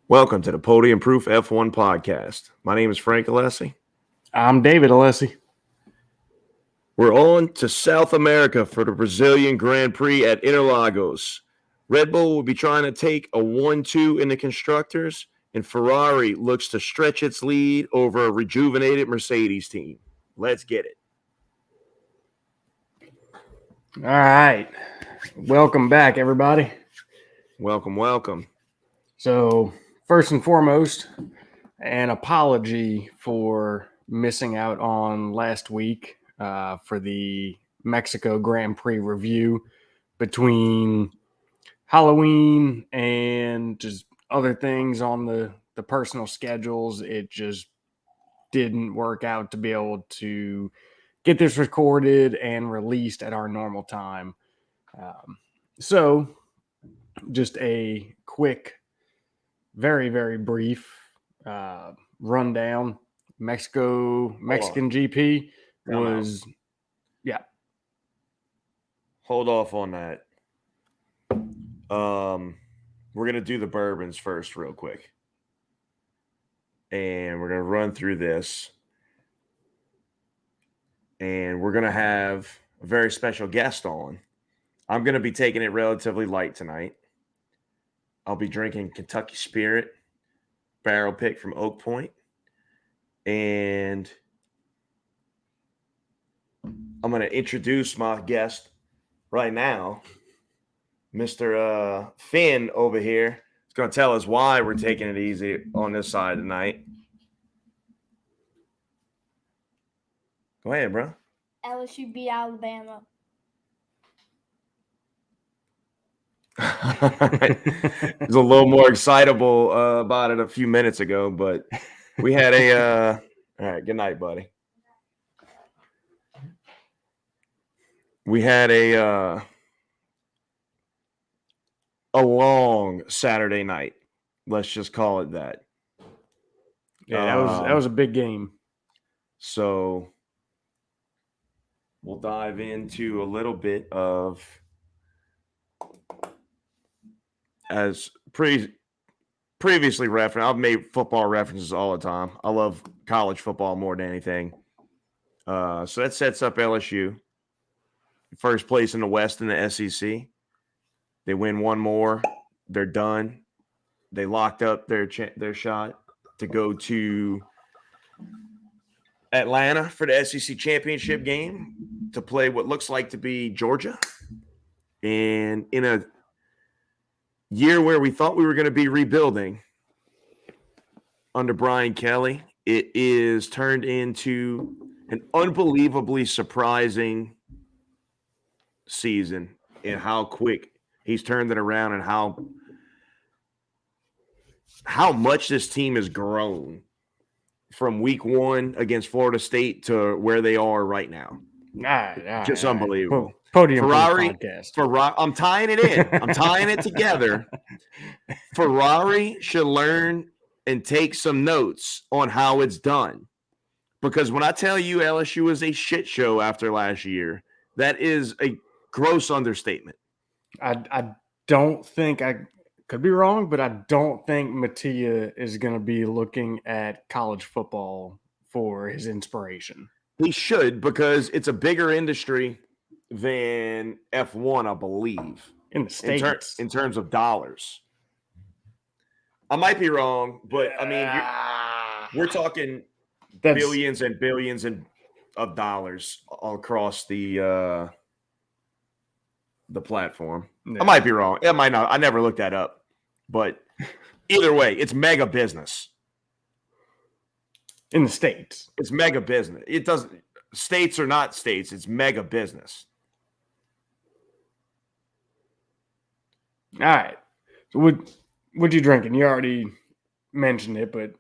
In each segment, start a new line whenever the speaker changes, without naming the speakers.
Welcome to the Podium Proof F1 podcast. My name is Frank Alessi.
I'm David Alessi.
We're on to South America for the Brazilian Grand Prix at Interlagos. Red Bull will be trying to take a 1-2 in the constructors, and Ferrari looks to stretch its lead over a rejuvenated Mercedes team. Let's get it.
All right. Welcome back, everybody.
Welcome.
So, first and foremost, an apology for missing out on last week for the Mexico Grand Prix review. Between Halloween and just other things on the personal schedules, it just didn't work out to be able to get this recorded and released at our normal time. So, just a quick, very, very brief rundown. Mexican GP was, yeah.
Hold off on that. We're going to do the bourbons first real quick. And we're going to run through this. And we're going to have a very special guest on. I'm going to be taking it relatively light tonight. I'll be drinking Kentucky Spirit, barrel pick from Oak Point. And I'm going to introduce my guest right now. Mr. Finn over here is going to tell us why we're taking it easy on this side tonight. Go ahead, bro.
LSU beat Alabama.
I was a little more excitable about it a few minutes ago, but we had a all right, good night, buddy. We had a long Saturday night. Let's just call it that.
Yeah, that was a big game.
So we'll dive into a little bit of, as previously referenced, I've made football references all the time. I love college football more than anything. So that sets up LSU. First place in the West in the SEC. They win one more. They're done. They locked up their shot to go to Atlanta for the SEC championship game to play what looks like to be Georgia. And in a year where we thought we were going to be rebuilding under Brian Kelly, it is turned into an unbelievably surprising season and how quick he's turned it around and how much this team has grown from week one against Florida State to where they are right now. Just unbelievable.
Podium
Ferrari
podcast.
I'm tying it in. I'm tying it together. Ferrari should learn and take some notes on how it's done. Because when I tell you LSU is a shit show after last year, that is a gross understatement.
I don't think, I could be wrong, but I don't think Mattia is going to be looking at college football for his inspiration.
He should, because it's a bigger industry than F1, I believe.
In the States.
In terms of dollars. I might be wrong, but I mean, we're talking billions and billions of dollars all across the platform. Yeah. I might be wrong. It might not. I never looked that up. But either way, it's mega business.
In the States.
It's mega business. It doesn't – states or not states, it's mega business.
All right. So what you drinking? You already mentioned it, but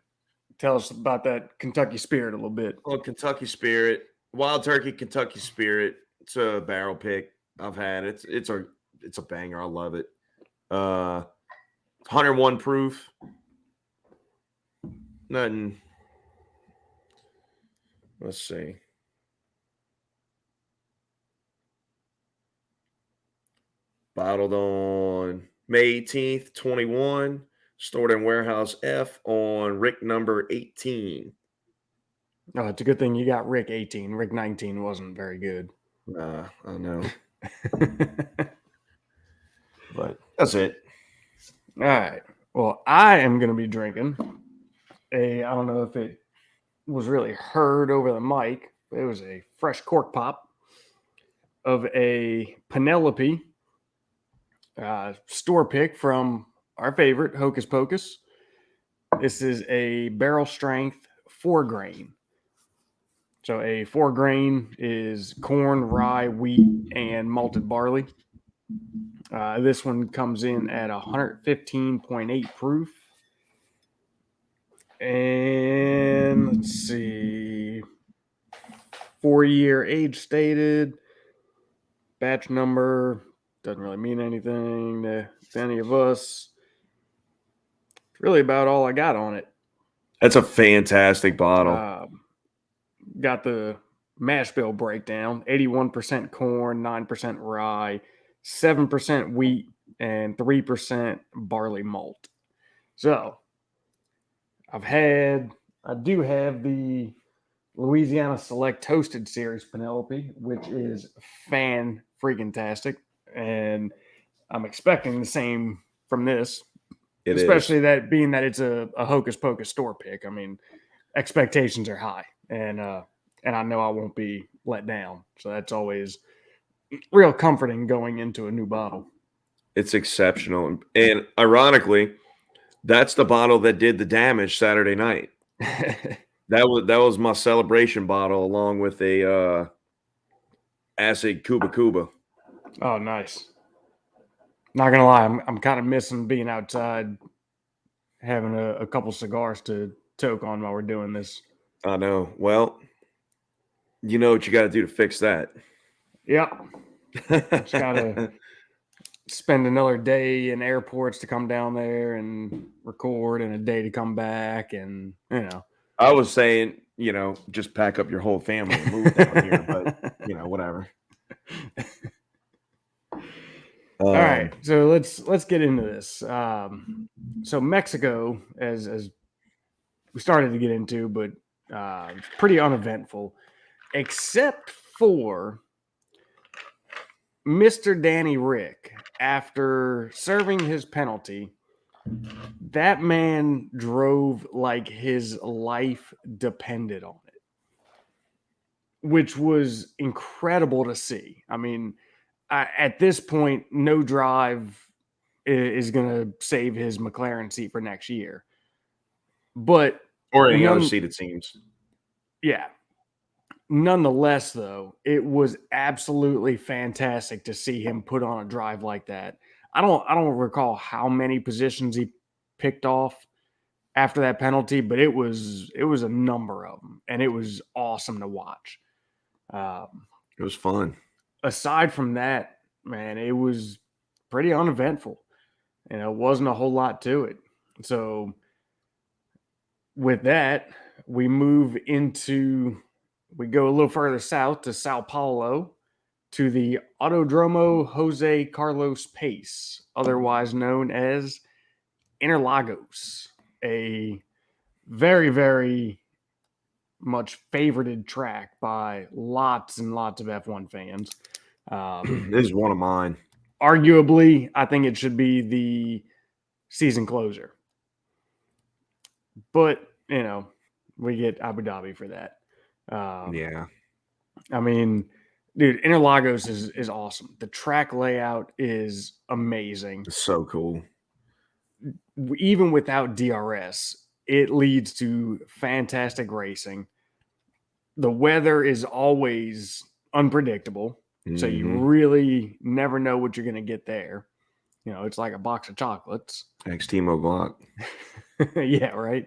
tell us about that Kentucky Spirit a little bit.
Well, Kentucky Spirit, Wild Turkey Kentucky Spirit. It's a barrel pick I've had. It's a banger. I love it. 101 proof. Nothing. Let's see. Bottled on May 18th, 21. Stored in warehouse F on Rick number 18.
Oh, it's a good thing you got Rick 18. Rick 19 wasn't very good.
I know. But that's it.
All right. Well, I am going to be drinking I don't know if it was really heard over the mic, but it was a fresh cork pop of a Penelope store pick from our favorite, Hocus Pocus. This is a barrel strength 4-grain. So a 4-grain is corn, rye, wheat, and malted barley. This one comes in at 115.8 proof. And let's see, 4-year age stated. Batch number doesn't really mean anything to any of us. It's really about all I got on it.
That's a fantastic bottle.
Got the mash bill breakdown: 81% corn, 9% rye, 7% wheat, and 3% barley malt. So I do have the Louisiana Select Toasted Series Penelope, which is fan-freaking-tastic. And I'm expecting the same from this, especially that being that it's a Hocus Pocus store pick. I mean, expectations are high, and I know I won't be let down. So that's always real comforting going into a new bottle.
It's exceptional. And ironically, that's the bottle that did the damage Saturday night. That was my celebration bottle along with a acid Cuba.
Oh, nice. Not gonna lie, I'm kind of missing being outside, having a couple cigars to toke on while we're doing this.
I know. Well, you know what you got to do to fix that.
Yep. Just gotta spend another day in airports to come down there and record, and a day to come back, and
I was saying, just pack up your whole family and move down here, but whatever.
All right, so let's get into this. So Mexico, as we started to get into, but it's pretty uneventful, except for Mr. Danny Rick. After serving his penalty, that man drove like his life depended on it, which was incredible to see. I mean, at this point, no drive is going to save his McLaren seat for next year. But
or any other seat, it seems.
Yeah. Nonetheless, though, it was absolutely fantastic to see him put on a drive like that. I don't recall how many positions he picked off after that penalty, but it was a number of them, and it was awesome to watch.
It was fun.
Aside from that, man, it was pretty uneventful, and it wasn't a whole lot to it. So with that, we go a little further south to Sao Paulo, to the Autodromo Jose Carlos Pace, otherwise known as Interlagos, a very, very much favorited track by lots and lots of F1 fans.
This is one of mine.
Arguably, I think it should be the season closer. But, we get Abu Dhabi for that.
Yeah.
I mean, dude, Interlagos is awesome. The track layout is amazing.
It's so cool.
Even without DRS, it leads to fantastic racing. The weather is always unpredictable, so you really never know what you're going to get there. It's like a box of chocolates.
Thanks, Timo Glock.
Yeah, right.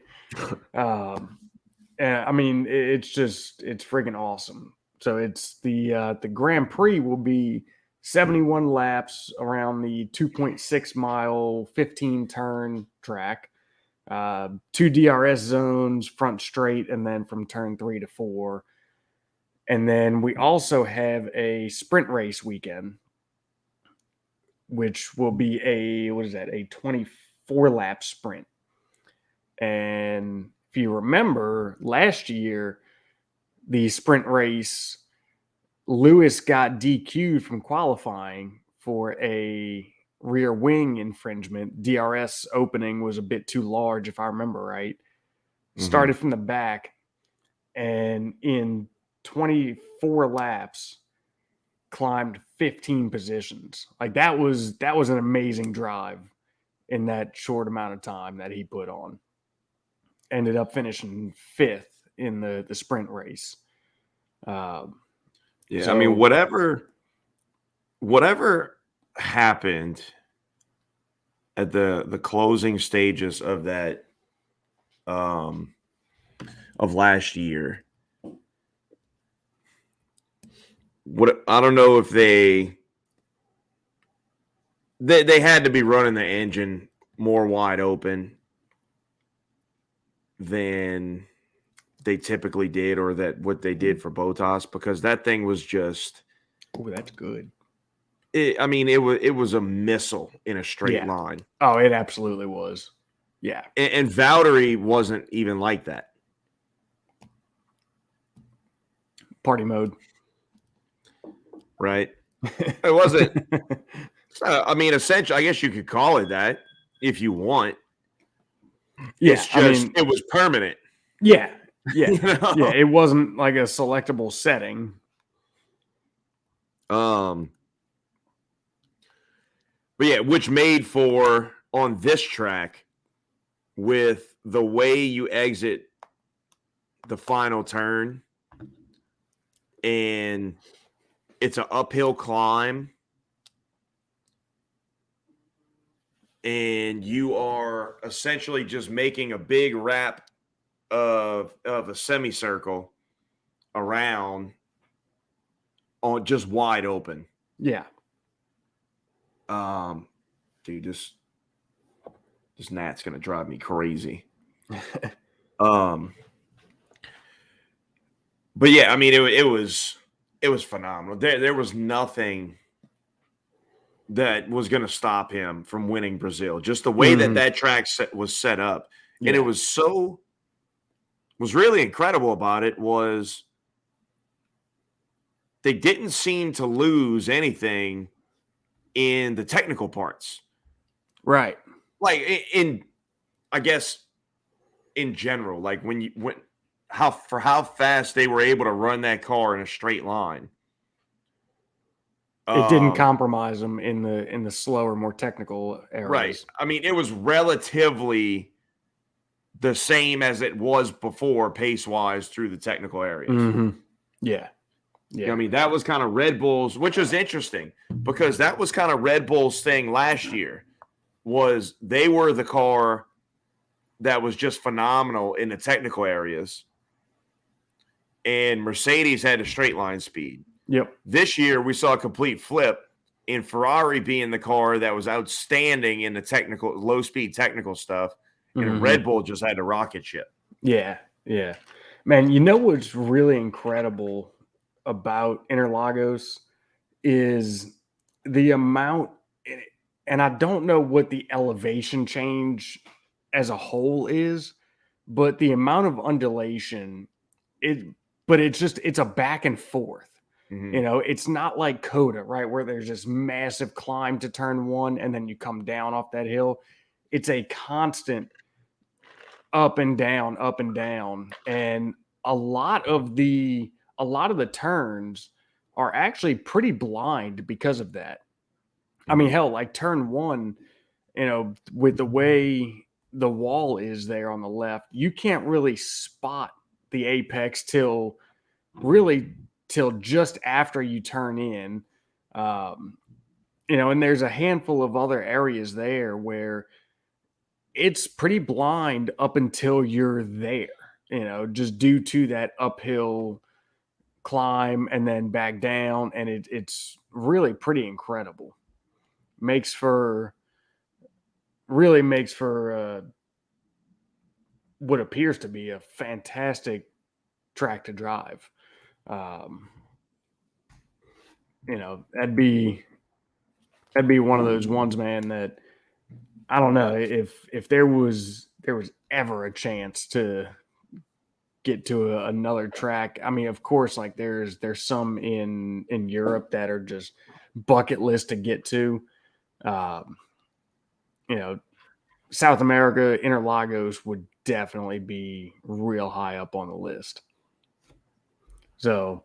I mean, it's freaking awesome. So it's the Grand Prix will be 71 laps around the 2.6 mile, 15 turn track, 2 DRS zones, front straight, and then from turn 3 to 4. And then we also have a sprint race weekend, which will be a 24 lap sprint. And if you remember last year, the sprint race, Lewis got DQ'd from qualifying for a rear wing infringement. DRS opening was a bit too large, if I remember right. Started from the back, and in 24 laps, climbed 15 positions. Like that was an amazing drive in that short amount of time that he put on. Ended up finishing 5th in the sprint race.
Yeah,
So-
I mean, whatever happened at the closing stages of that of last year. What I don't know if they had to be running the engine more wide open than they typically did, or that what they did for Bottas, because that thing was just.
Oh, that's good.
It was a missile in a straight
Yeah.
line.
Oh, it absolutely was. Yeah.
And Valtteri wasn't even like that.
Party mode.
Right? It wasn't. Essentially, I guess you could call it that if you want.
Yeah.
It's just, it was permanent.
Yeah. Yeah.
You know?
Yeah. It wasn't like a selectable setting.
But yeah, which made for, on this track, with the way you exit the final turn, and it's an uphill climb, and you are essentially just making a big wrap of a semicircle around on just wide open.
Yeah.
Dude, this gnat's gonna drive me crazy. But yeah, I mean, it was phenomenal. There was nothing that was going to stop him from winning Brazil. Just the way that track was set up, and it was really incredible about it was they didn't seem to lose anything in the technical parts.
Right.
Like I guess in general, like how fast they were able to run that car in a straight line.
It didn't compromise them in the slower, more technical areas.
Right. I mean, it was relatively the same as it was before, pace-wise, through the technical areas.
Mm-hmm. Yeah. Yeah.
I mean, that was kind of Red Bull's, which was interesting because that was kind of Red Bull's thing last year, was they were the car that was just phenomenal in the technical areas, and Mercedes had a straight line speed.
Yep.
This year, we saw a complete flip in Ferrari being the car that was outstanding in the technical, low-speed technical stuff, and Red Bull just had a rocket ship.
Yeah, yeah. Man, you know what's really incredible about Interlagos is the amount, and I don't know what the elevation change as a whole is, but the amount of undulation, it's a back and forth.
Mm-hmm.
You know, it's not like Coda, right, where there's this massive climb to turn one and then you come down off that hill. It's a constant up and down, and a lot of the turns are actually pretty blind because of that. I mean, hell, like turn one, you know, with the way the wall is there on the left, you can't really spot the apex till just after you turn in. You know, and there's a handful of other areas there where it's pretty blind up until you're there, you know, just due to that uphill climb and then back down. And it's really pretty incredible. Really makes for what appears to be a fantastic track to drive. You know, that'd be one of those ones, man, that I don't know if there was ever a chance to get to another track. I mean, of course, like there's some in Europe that are just bucket list to get to. Um, you know, South America, Interlagos would definitely be real high up on the list. So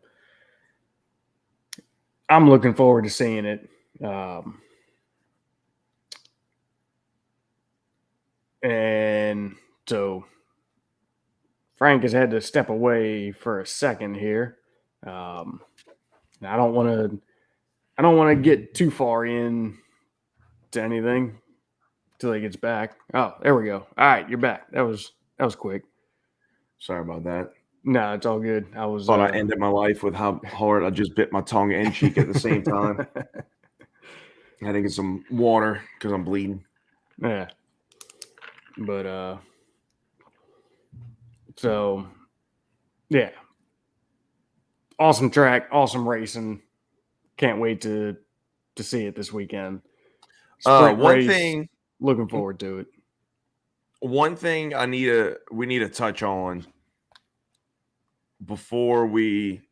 I'm looking forward to seeing it. And so Frank has had to step away for a second here. I don't want to get too far in to anything till he gets back. Oh, there we go. All right, you're back. That was quick.
Sorry about that.
No, it's all good. I was
Thought I ended my life with how hard I just bit my tongue and cheek at the same time. I had to get some water because I'm bleeding.
Yeah. But so yeah. Awesome track, awesome racing. Can't wait to see it this weekend. Sprint race, looking forward to it.
One thing we need to touch on before we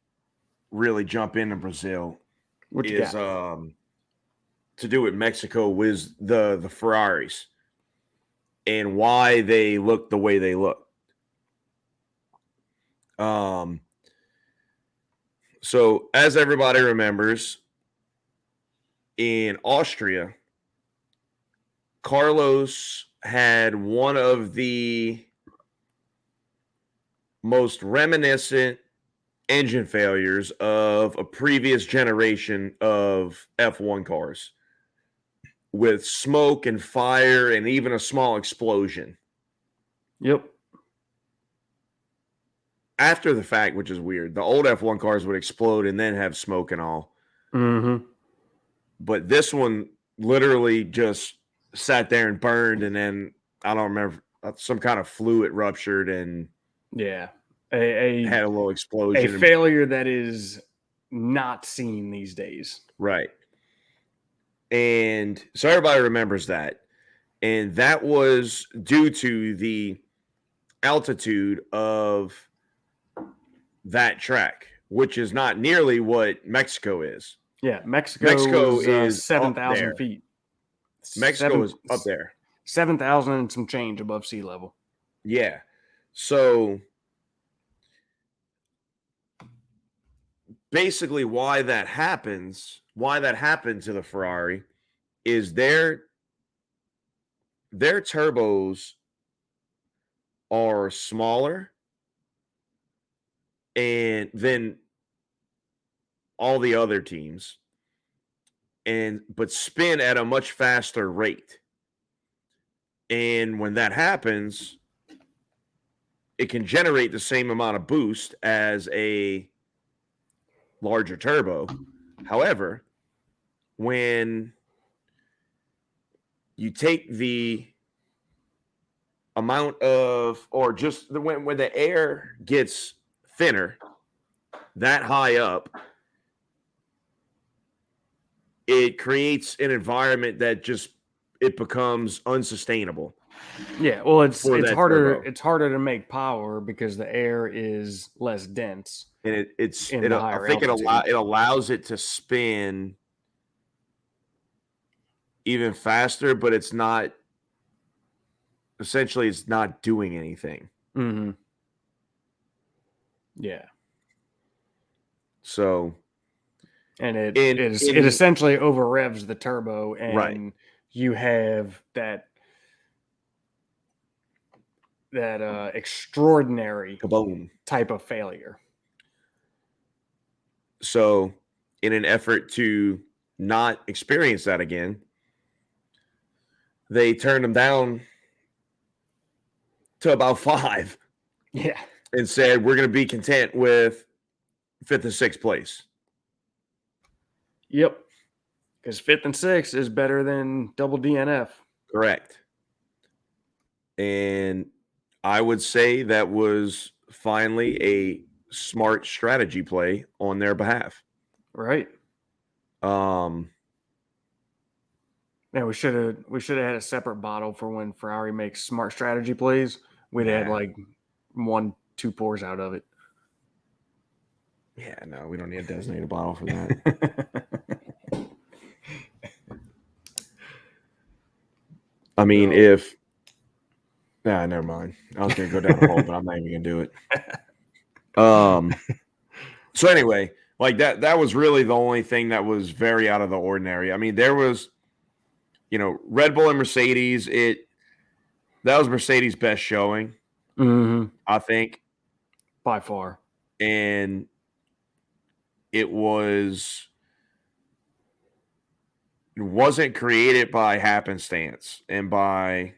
really jump into Brazil
What you
is
got?
to do with Mexico with the Ferraris and why they look the way they look. So as everybody remembers, in Austria, Carlos had one of the most reminiscent engine failures of a previous generation of F1 cars with smoke and fire and even a small explosion.
Yep.
After the fact, which is weird, the old F1 cars would explode and then have smoke and all.
Mm-hmm.
But this one literally just sat there and burned, and then I don't remember, some kind of fluid ruptured and
Yeah,
had a little explosion.
A failure that is not seen these days.
Right. And so everybody remembers that. And that was due to the altitude of that track, which is not nearly what Mexico is.
Yeah, Mexico is 7,000 feet.
Mexico is up there.
7,000 and some change above sea level.
Yeah. So basically why that happened to the Ferrari is their turbos are smaller and then all the other teams but spin at a much faster rate. And when that happens, it can generate the same amount of boost as a larger turbo. However, when you take the amount of, or just when the air gets thinner that high up, it creates an environment that just it becomes unsustainable.
Yeah, well, it's harder.
Turbo.
It's harder to make power because the air is less dense,
and I think
altitude.
it allows it to spin even faster, but it's not. Essentially, it's not doing anything.
Mm-hmm. Yeah.
So,
and it essentially over revs the turbo, and
right.
You have that extraordinary
Kaboom
type of failure.
So, in an effort to not experience that again, they turned them down to about 5.
Yeah.
And said, we're going to be content with 5th and 6th place.
Yep. Because 5th and 6th is better than double DNF.
Correct. And I would say that was finally a smart strategy play on their behalf.
Right. Man, we should have had a separate bottle for when Ferrari makes smart strategy plays. we'd had
Nah.
like 1-2 pours out of it.
Yeah, no, we don't need a designated bottle for that. I mean, never mind. I was gonna go down a hole, but I'm not even gonna do it. So anyway, like that was really the only thing that was very out of the ordinary. I mean, there was, Red Bull and Mercedes, that was Mercedes' best showing, I think.
By far.
And it wasn't created by happenstance and by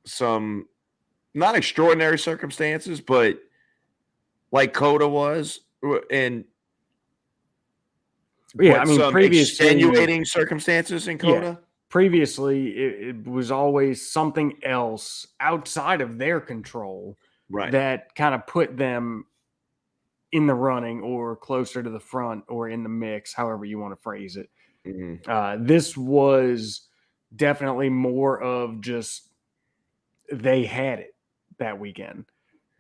some not extraordinary circumstances, but like Coda was, and
Yeah,
but
I mean,
some
previously,
extenuating circumstances in Coda.
previously it was always something else outside of their control
Right.
that kind of put them in the running or closer to the front or in the mix, however you want to phrase it. This was definitely more of just they had it that weekend.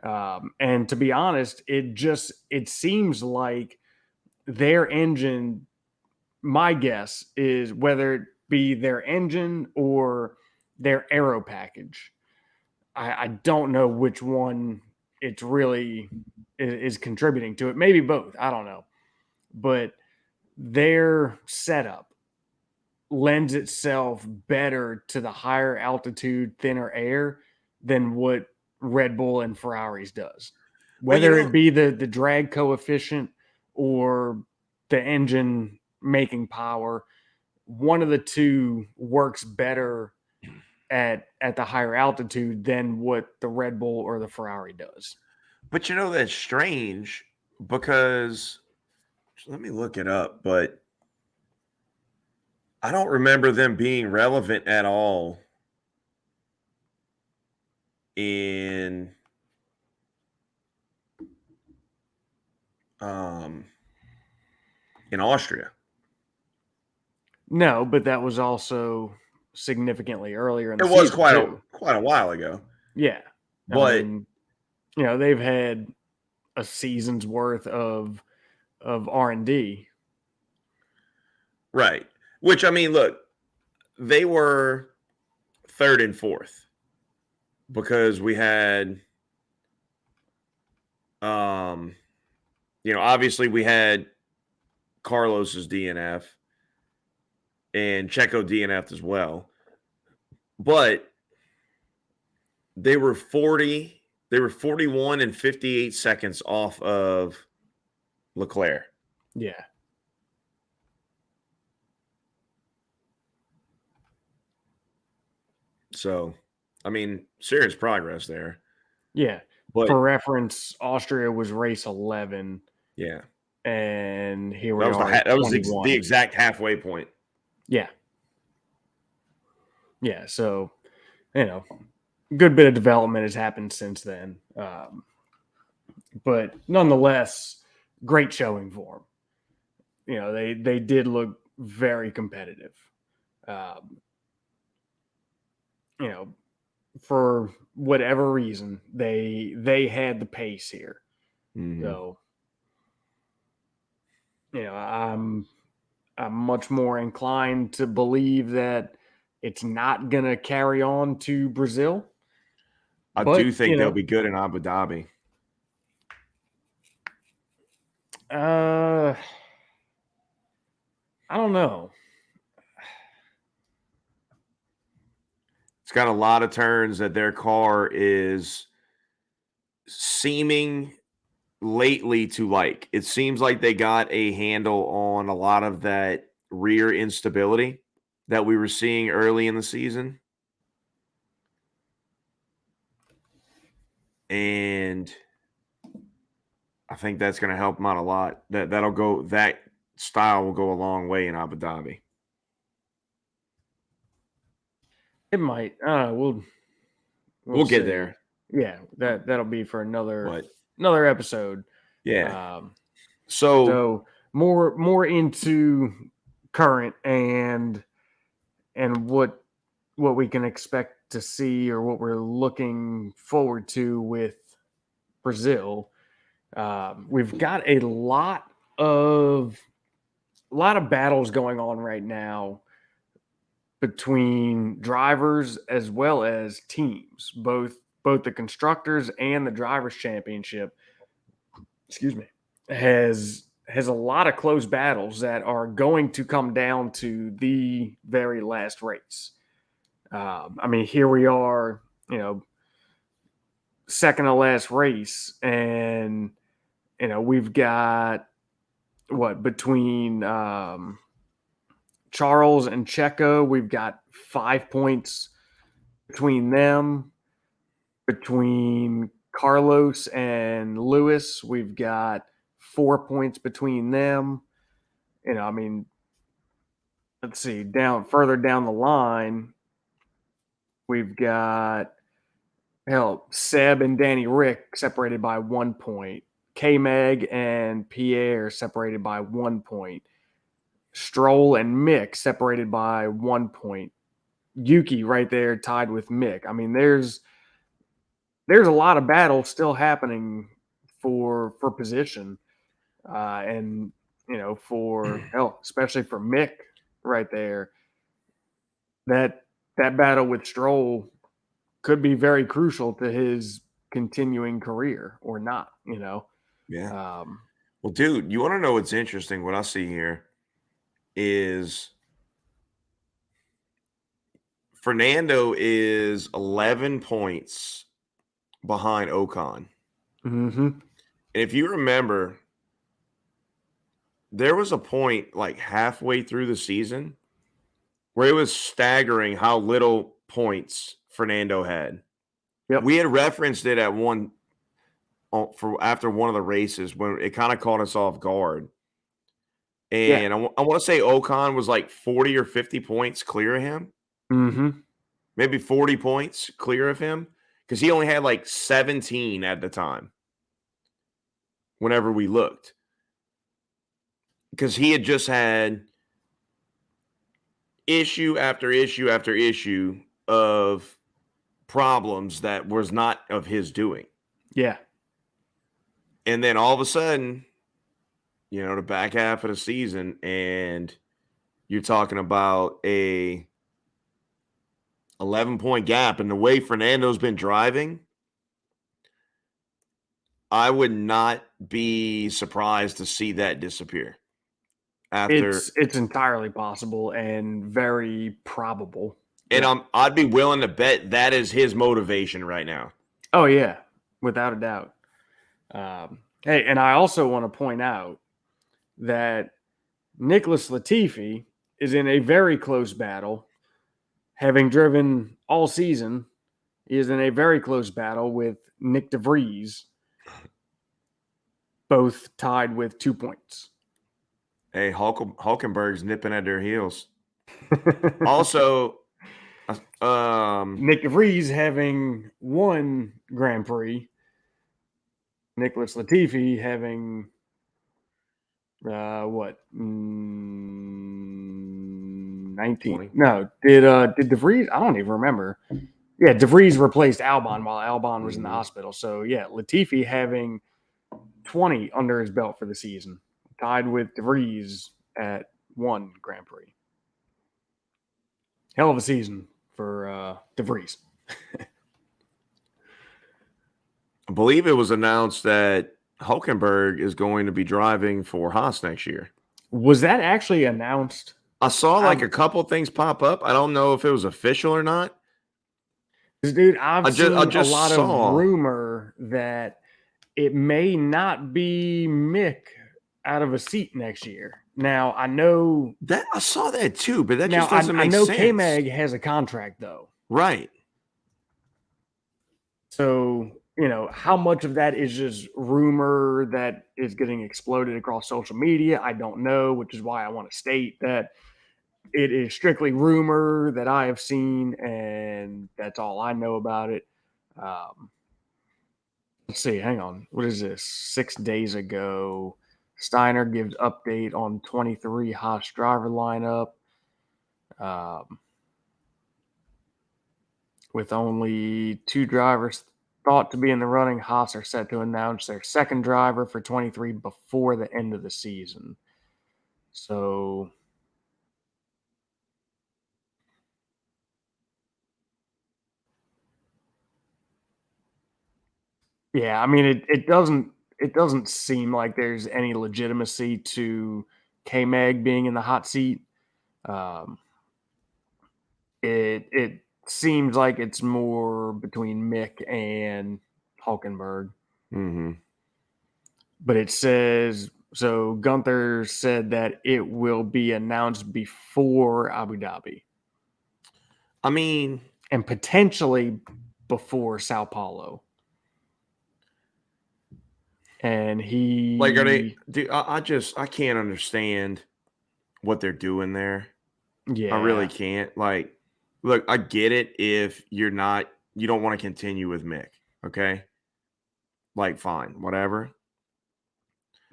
And to be honest, it seems like their engine, my guess is whether it be their engine or their aero package. I don't know which one it's really is contributing to it. Maybe both. I don't know. But their setup lends itself better to the higher altitude, thinner air than what Red Bull and Ferraris does. Whether it be the drag coefficient or the engine making power, one of the two works better at the higher altitude than what the Red Bull or the Ferrari does.
But that's strange because let me look it up, but I don't remember them being relevant at all in Austria.
No, but that was also significantly earlier in the
It was
season
quite a while ago.
Yeah.
But
I mean, they've had a season's worth of R&D.
Right. Which, I mean, look, they were third and fourth because we had obviously we had Carlos's DNF and Checo DNF'd as well. But they were 41 and 58 seconds off of Leclerc.
Yeah.
So, I mean, serious progress there.
Yeah.
But
for reference, Austria was race 11.
Yeah.
And here we
are. That was the exact halfway point.
Yeah. Yeah. So, good bit of development has happened since then. But nonetheless, great showing for them. They did look very competitive. For whatever reason, they had the pace here.
Mm-hmm.
So, I'm much more inclined to believe that it's not going to carry on to Brazil.
I do think they'll be good in Abu Dhabi.
I don't know.
It's got a lot of turns that their car is seeming lately to like. It seems like they got a handle on a lot of that rear instability that we were seeing early in the season. And I think that's going to help them out a lot. That style will go a long way in Abu Dhabi.
It might. We'll
get there.
Yeah, that'll be for another episode.
Yeah.
So more into current and what we can expect to see or what we're looking forward to with Brazil. We've got a lot of battles going on right now between drivers as well as teams, both the constructors and the drivers championship. Excuse me, has a lot of close battles that are going to come down to the very last race. I mean, here we are, second to last race, and we've got between Charles and Checo, we've got 5 points between them. Between Carlos and Lewis, we've got 4 points between them. I mean, let's see, further down the line, we've got Seb and Danny Rick separated by 1 point. K-Meg and Pierre separated by 1 point. Stroll and Mick separated by 1 point. Yuki right there tied with Mick. I mean, there's a lot of battles still happening for position, and especially for Mick right there, that battle with Stroll could be very crucial to his continuing career or not.
Yeah. Well, dude, you want to know what's interesting? What I see here is Fernando is 11 points behind Ocon.
Mm-hmm.
And if you remember, there was a point like halfway through the season where it was staggering how little points Fernando had.
Yep.
We had referenced it at after one of the races when it kind of caught us off guard. And I want to say Ocon was like 40 or 50 points clear of him.
Mm-hmm.
Maybe 40 points clear of him because he only had like 17 at the time whenever we looked. Because he had just had issue after issue after issue of problems that was not of his doing.
Yeah.
And then all of a sudden, the back half of the season, and you're talking about a 11-point gap. And the way Fernando's been driving, I would not be surprised to see that disappear.
It's entirely possible and very probable.
And I'd be willing to bet that is his motivation right now.
Oh, yeah, without a doubt. Hey, and I also want to point out that Nicholas Latifi is in a very close battle. Having driven all season, he is in a very close battle with Nick DeVries, both tied with 2 points.
Hey, Hulkenberg's nipping at their heels. Also,
Nick DeVries having won Grand Prix. Nicholas Latifi having 19?
20.
No, did DeVries? I don't even remember. Yeah, DeVries replaced Albon while Albon was in the hospital. So yeah, Latifi having 20 under his belt for the season, tied with DeVries at 1 Grand Prix. Hell of a season for DeVries.
I believe it was announced that Hulkenberg is going to be driving for Haas next year.
Was that actually announced?
I saw a couple things pop up. I don't know if it was official or not.
Dude, I've seen a lot of rumor that it may not be Mick out of a seat next year. Now, I know
that I saw that too, but that just doesn't make sense.
I know K-Mag has a contract though.
Right.
So, how much of that is just rumor that is getting exploded across social media? I don't know, which is why I want to state that it is strictly rumor that I have seen, and that's all I know about it. Let's see. Hang on. What is this? 6 days ago, Steiner gives update on 23 Haas driver lineup. With only 2 drivers thought to be in the running, Haas are set to announce their second driver for 23 before the end of the season. So yeah, I mean it doesn't seem like there's any legitimacy to K-Mag being in the hot seat. It seems like it's more between Mick and Hulkenberg.
Mm-hmm.
But it says so. Gunther said that it will be announced before Abu Dhabi
I mean,
and potentially before Sao Paulo. And he
like, are they? Dude, I can't understand what they're doing there.
yeah,
I really can't. Like, look, I get it if you don't want to continue with Mick. Okay, like, fine, whatever.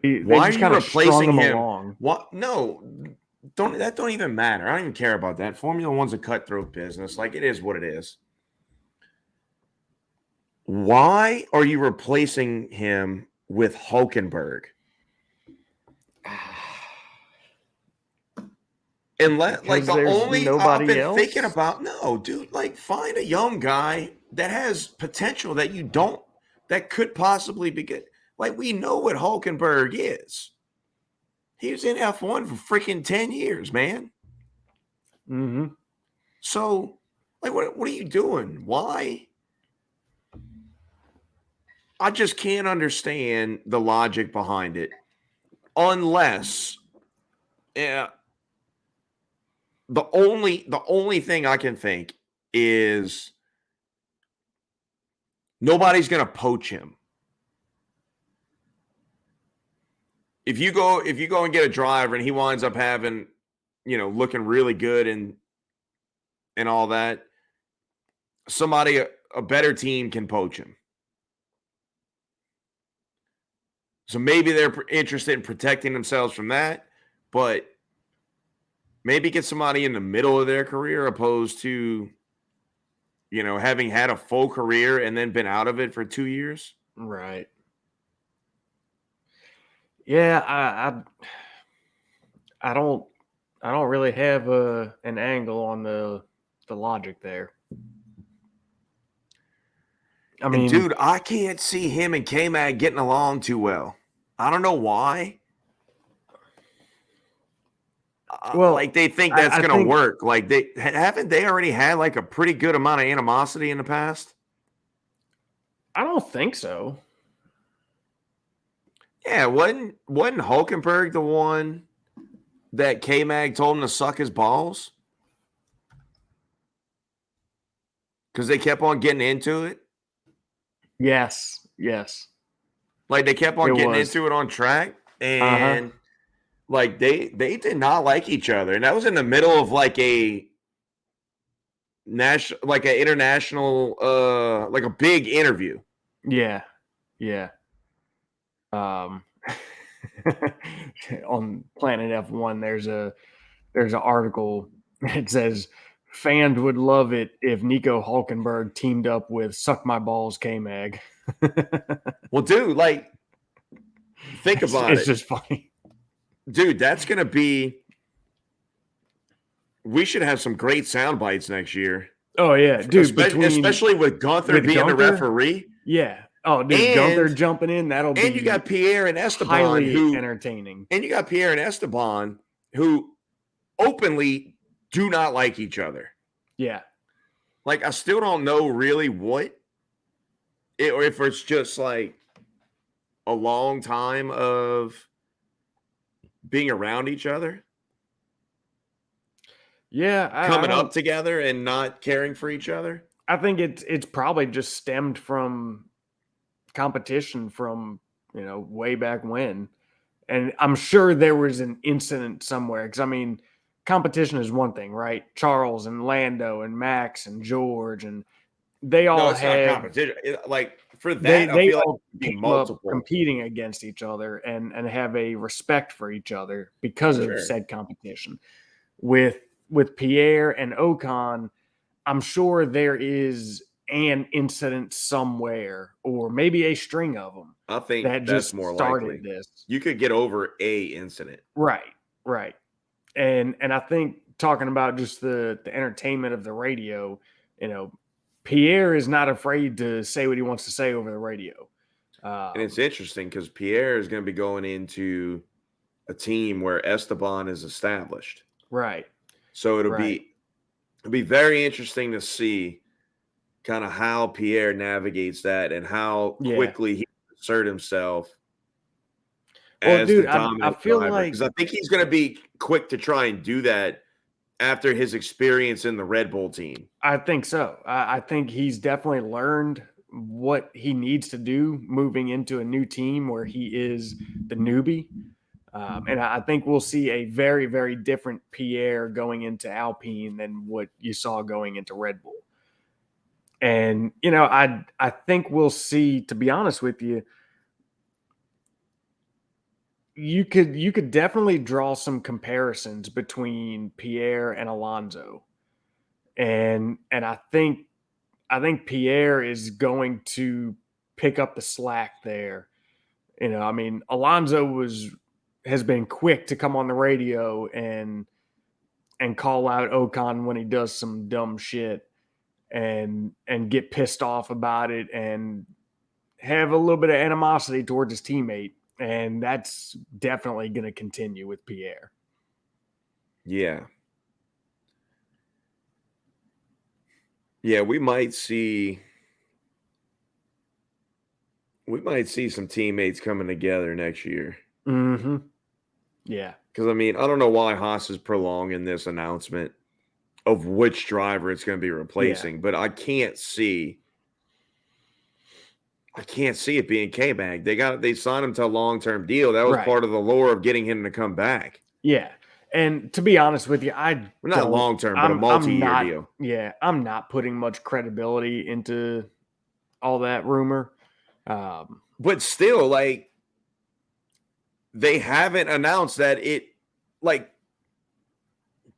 they
Why are
just
you
kind of strung
replacing
him
him?
along.
What? No, don't even matter. I don't even care about that. Formula One's a cutthroat business. Like, it is what it is. Why are you replacing him with Hulkenberg? And like
Because
the
there's
only I've
nobody
been
else.
thinking about, no, dude, like find a young guy that has potential that you don't, that could possibly be good. Like, we know what Hulkenberg is. He was in F1 for freaking 10 years, man.
Mm-hmm.
So, like, what are you doing? Why? I just can't understand the logic behind it, unless, yeah, the only thing I can think is nobody's going to poach him. If you go and get a driver and he winds up having, looking really good and all that, somebody, a better team can poach him. So maybe they're interested in protecting themselves from that, but maybe get somebody in the middle of their career opposed to, having had a full career and then been out of it for 2 years.
Right. Yeah, I don't really have an angle on the logic there. I mean,
Dude, I can't see him and K-Mag getting along too well. I don't know why.
well,
Like, they think that's
I
going to
think
work. Like, they already had like a pretty good amount of animosity in the past?
I don't think so.
Yeah, wasn't Hulkenberg the one that K-Mag told him to suck his balls? Because they kept on getting into it?
Yes.
Like, they kept on
It
getting
was.
into it on track,
Uh-huh.
and like they did not like each other, and that was in the middle of like a national, like an international, like a big interview.
Yeah. On Planet F1, there's an article. It says fans would love it if Nico Hulkenberg teamed up with Suck My Balls K-Mag.
Well, dude, like, think about
It's
it,
just funny.
dude. That's gonna be. We should have some great sound bites next year.
Oh yeah, dude.
Especially with Gunther being the referee.
Yeah. Oh, dude,
And
Gunther jumping in, that'll be
you got Pierre and Esteban,
highly entertaining.
And you got Pierre and Esteban, who openly do not like each other.
Yeah.
Like, I still don't know really or if it's just like a long time of being around each other.
Yeah,
Coming up together and not caring for each other.
I think it's probably just stemmed from competition from, way back when. And I'm sure there was an incident somewhere. Because, I mean, competition is one thing, right? Charles and Lando and Max and George, and they all
Not competition. Like, for that,
they
I feel like
all
it'd be
came up
multiple.
competing against each other and have a respect for each other because
Sure.
of said competition. With Pierre and Ocon, I'm sure there is an incident somewhere, or maybe a string of them
I think
that
that's
just
more
started
likely.
this.
You could get over a incident.
Right, right. And I think talking about just the entertainment of the radio, you know, Pierre is not afraid to say what he wants to say over the radio.
And it's interesting because Pierre is going to be going into a team where Esteban is established.
Right.
So it'll
Right.
be very interesting to see kind of how Pierre navigates that and how
Yeah.
quickly he can assert himself
Well,
as the
dude, I
dominant
feel
driver.
like
Because I think he's going to be quick to try and do that after his experience in the Red Bull team.
I think so. I think he's definitely learned what he needs to do moving into a new team where he is the newbie. And I think we'll see a very, very different Pierre going into Alpine than what you saw going into Red Bull. And, you know, I think we'll see, to be honest with you, you could definitely draw some comparisons between Pierre and Alonso. And I think Pierre is going to pick up the slack there. You know, I mean, Alonso has been quick to come on the radio and call out Ocon when he does some dumb shit and get pissed off about it and have a little bit of animosity towards his teammate. And that's definitely going to continue with Pierre.
Yeah. Yeah, we might see some teammates coming together next year.
Mm-hmm. Yeah.
Because, I mean, I don't know why Haas is prolonging this announcement of which driver it's going to be replacing, but I can't see it being K-Mag. They signed him to a long-term deal. That was
Right.
part of the lure of getting him to come back.
Yeah. And to be honest with you,
Well, not long-term, but a multi-year deal.
Yeah, I'm not putting much credibility into all that rumor.
But still, like, they haven't announced that it, like,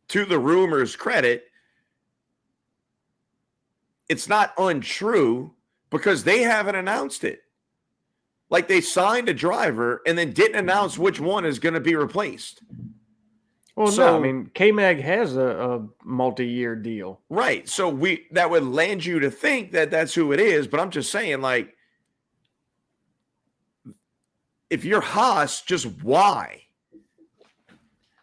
to the rumor's credit, it's not untrue because they haven't announced it. Like, they signed a driver and then didn't announce which one is going to be replaced.
Well, no, I mean, K-Mag has a multi-year deal.
Right. So that would land you to think that that's who it is. But I'm just saying, like, if you're Haas, just why?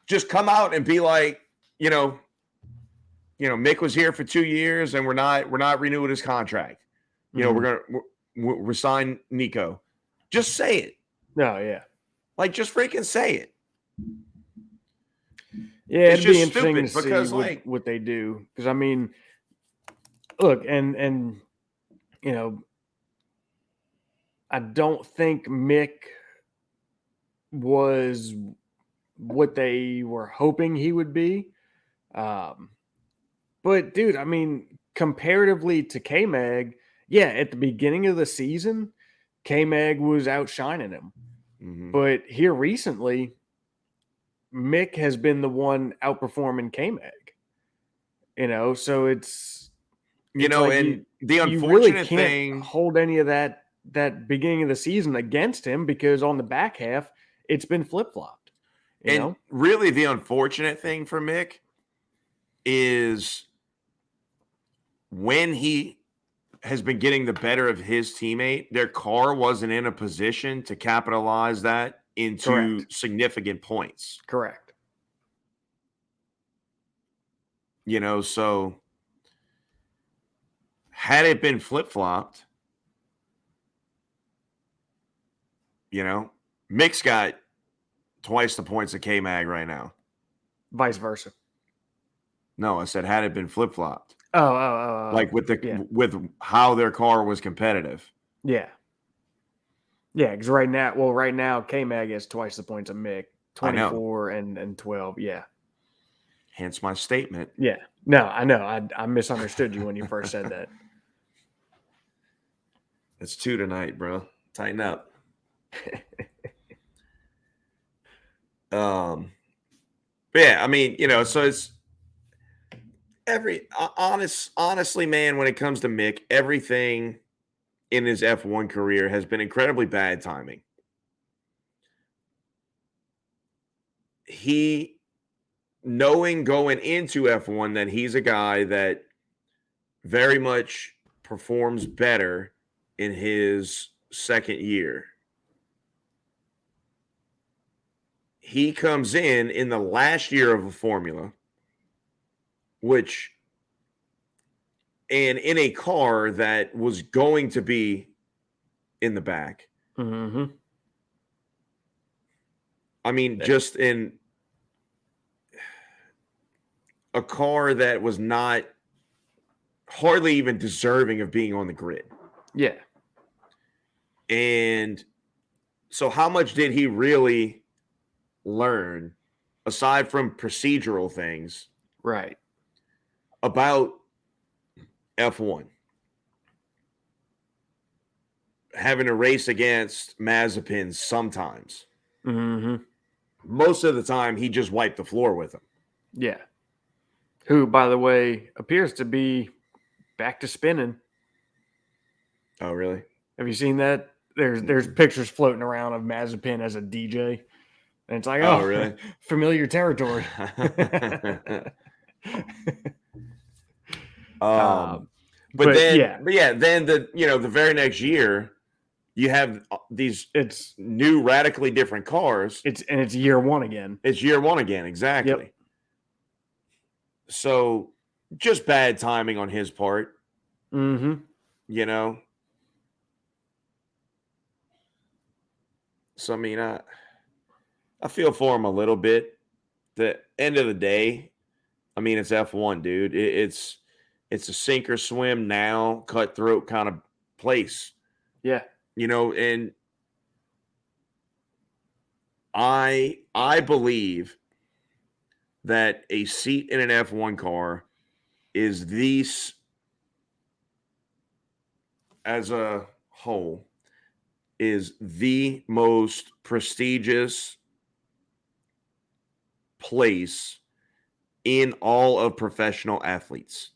Just come out and be like, Mick was here for 2 years and we're not renewing his contract. We're resign Nico. Just say it.
No, yeah.
Like, just freaking say it.
Yeah,
it's
it'd be
just
interesting to
because,
see what they do. Because, I mean, look, and I don't think Mick was what they were hoping he would be. But, dude, I mean, comparatively to K-Mag, yeah, at the beginning of the season, K-Mag was outshining him.
Mm-hmm.
But here recently, Mick has been the one outperforming K-Mag. So it's like
and the unfortunate
you really can't
thing,
hold any of that beginning of the season against him because on the back half, it's been flip-flopped.
And really the unfortunate thing for Mick is when he has been getting the better of his teammate, their car wasn't in a position to capitalize that into significant points.
Correct.
So had it been flip-flopped, Mick's got twice the points of K-Mag right now.
Vice versa.
No, I said had it been flip-flopped.
Oh.
Like with how their car was competitive.
Yeah. Yeah, because right now K-Mag has twice the points of Mick, 24 and 12. Yeah.
Hence my statement.
Yeah. No, I know. I misunderstood you when you first said that.
It's 2 tonight, bro. Tighten up. But yeah, I mean, so Honestly, man, when it comes to Mick, everything in his F1 career has been incredibly bad timing. He knowing going into F1 that he's a guy that very much performs better in his second year. He comes in the last year of a formula, and in a car that was going to be in the back.
Mm-hmm.
I mean, just in a car that was not hardly even deserving of being on the grid.
Yeah.
And so how much did he really learn, aside from procedural things,
Right.
about F1? Having to race against Mazepin sometimes.
Mm-hmm.
Most of the time, he just wiped the floor with him.
Yeah. Who, by the way, appears to be back to spinning.
Oh, really?
Have you seen that? There's pictures floating around of Mazepin as a DJ. And it's like,
Oh, really?
familiar territory.
But
yeah,
then the very next year, you have these new radically different cars.
It's year one again.
It's year one again, exactly.
Yep.
So just bad timing on his part.
Mm-hmm.
So I mean, I feel for him a little bit. The end of the day, I mean, it's F1, dude. It's a sink or swim now, cutthroat kind of place.
Yeah.
And I believe that a seat in an F1 car is as a whole, is the most prestigious place in all of professional athletes.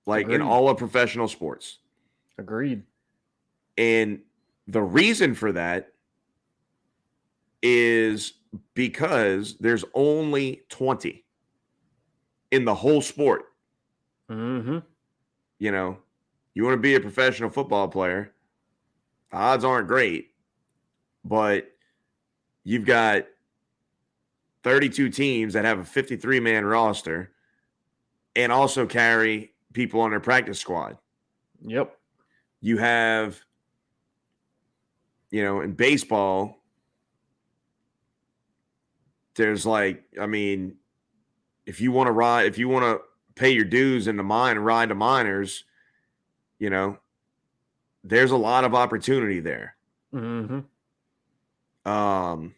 Like
Agreed.
in all of professional sports.
Agreed.
And the reason for that is because there's only 20 in the whole sport.
Mm-hmm.
You want to be a professional football player, the odds aren't great, but you've got 32 teams that have a 53-man roster and also carry people on their practice squad.
Yep.
You have, in baseball, there's if you want to pay your dues in the mine and ride the minors, there's a lot of opportunity there.
Mm-hmm.
I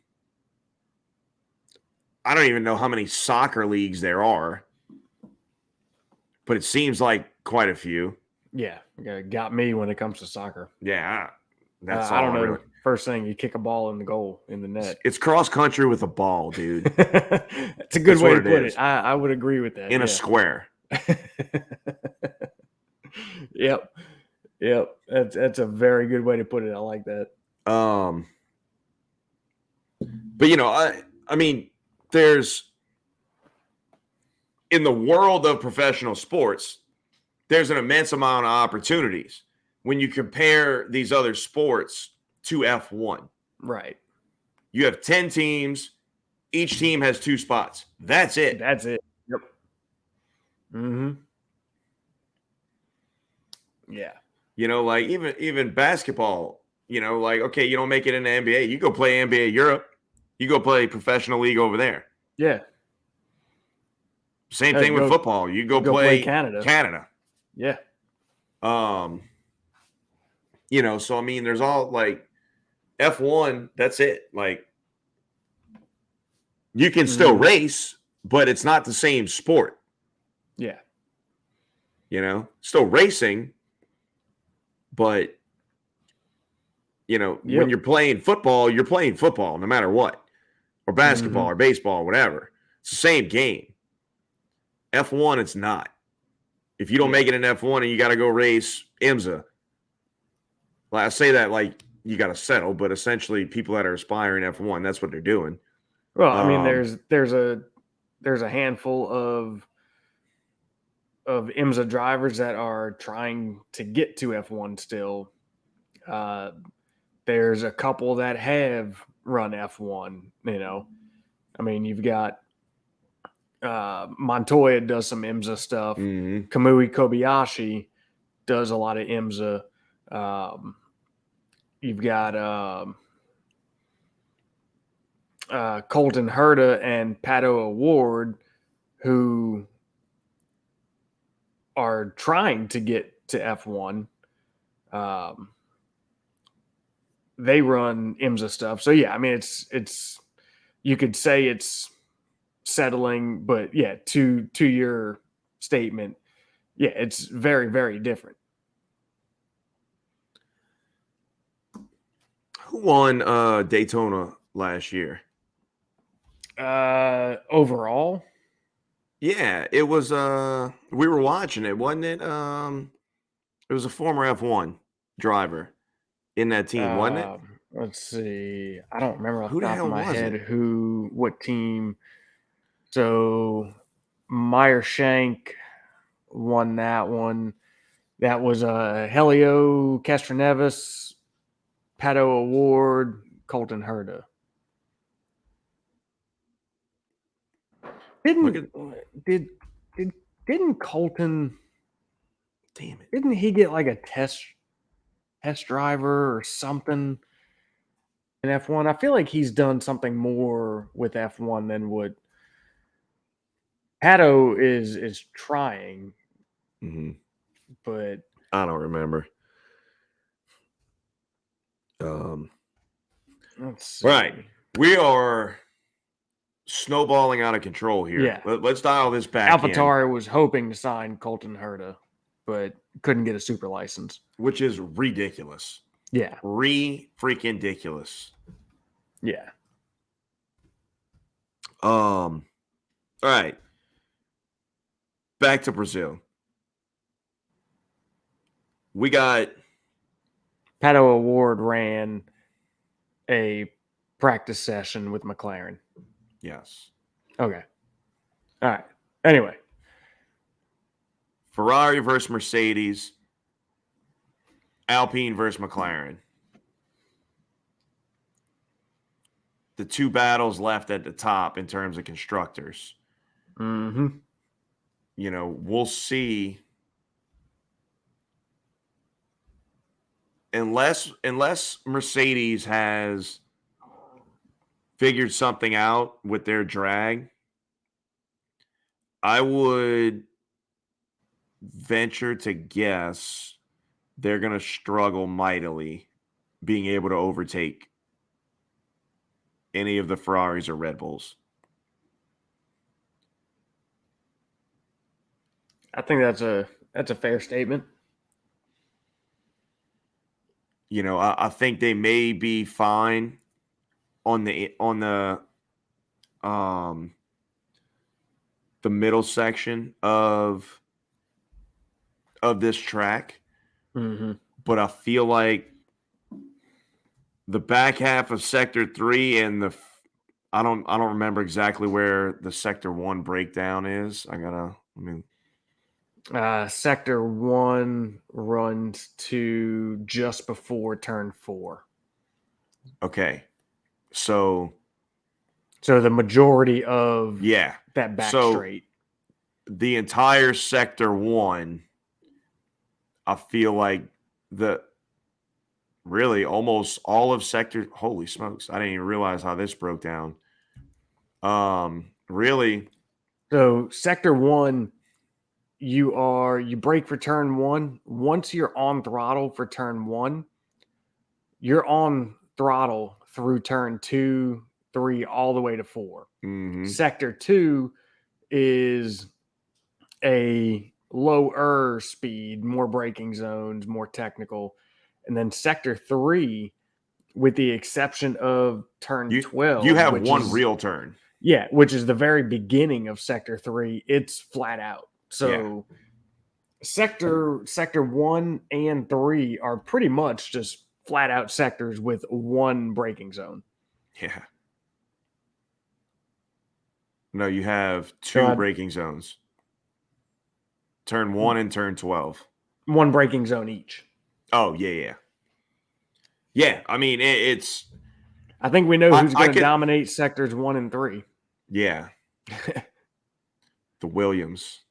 don't even know how many soccer leagues there are, but it seems like quite a few.
Yeah, got me when it comes to soccer.
Yeah, that's
I don't know.
Really.
First thing, you kick a ball in the goal in the net.
It's cross country with a ball, dude.
It's a good way to put it. I would agree with that.
In a square.
Yep. That's a very good way to put it. I like that.
But I mean, there's in the world of professional sports, there's an immense amount of opportunities when you compare these other sports to F1.
Right.
You have 10 teams. Each team has 2 spots. That's it.
Yep. Mm-hmm. Yeah.
Like even basketball, okay, you don't make it in the NBA. You go play NBA Europe. You go play professional league over there.
Yeah.
Same thing with football. You go play Canada.
Yeah.
So I mean, there's all F1, that's it. You can still race, but it's not the same sport.
Yeah.
Still racing, but when you're playing football no matter what, or basketball or baseball or whatever. It's the same game. F1, it's not. If you don't make it in F1 and you got to go race IMSA, like I say that like you got to settle, but essentially people that are aspiring F1, that's what they're doing.
Well, I mean, there's a handful of IMSA drivers that are trying to get to F1 still. There's a couple that have run F1. I mean, you've got Montoya does some IMSA stuff.
Mm-hmm.
Kamui Kobayashi does a lot of IMSA. You've got Colton Herta and Pato Award, who are trying to get to F1. They run IMSA stuff. So yeah, I mean it's you could say it's settling, but yeah, to your statement, yeah, it's very, very different.
Who won Daytona last year?
Overall,
yeah, it was we were watching it, wasn't it? It was a former F1 driver in that team, wasn't it?
Let's see. I don't remember off
Who
the
the
top
hell
of my
was
head
it?
what team. So Meyer Shank won that one. That was Helio Castroneves, Pato Award, Colton Herta. Didn't Colton?
Damn it!
Didn't he get like a test driver or something in F1? I feel like he's done something more with F1 than what Pato is trying.
Mm-hmm.
But
I don't remember.
let's see.
Right, we are snowballing out of control here.
Yeah.
Let's dial this back.
AlphaTauri was hoping to sign Colton Herta, but couldn't get a super license,
which is ridiculous.
Yeah,
freaking ridiculous.
Yeah.
All right. Back to Brazil. We got
Pato Award ran a practice session with McLaren.
Yes.
Okay. All right. Anyway.
Ferrari versus Mercedes. Alpine versus McLaren. The two battles left at the top in terms of constructors.
Mm-hmm.
We'll see. Unless Mercedes has figured something out with their drag, I would venture to guess they're going to struggle mightily being able to overtake any of the Ferraris or Red Bulls.
I think that's a fair statement.
I think they may be fine on the middle section of this track.
Mm-hmm.
But I feel like the back half of Sector 3 and I don't remember exactly where the Sector 1 breakdown is.
Sector 1 runs to just before turn 4.
Okay. So
the majority of that back straight.
The entire Sector 1, I feel like really almost all of Sector, holy smokes, I didn't even realize how this broke down. Really.
So Sector 1, you brake for turn 1. Once you're on throttle for turn 1, you're on throttle through turn 2, 3, all the way to 4.
Mm-hmm.
Sector 2 is a lower speed, more braking zones, more technical. And then Sector 3, with the exception of turn 12.
You have one real turn.
Yeah, which is the very beginning of Sector 3. It's flat out. So Sector 1 and 3 are pretty much just flat out sectors with one braking zone.
Yeah. No, you have
So
two braking zones. Turn 1 and turn 12.
one braking zone each.
Oh, yeah. Yeah, I mean, it's...
I think we know who's
I
going to
could-
dominate sectors 1 and 3.
Yeah. The Williams.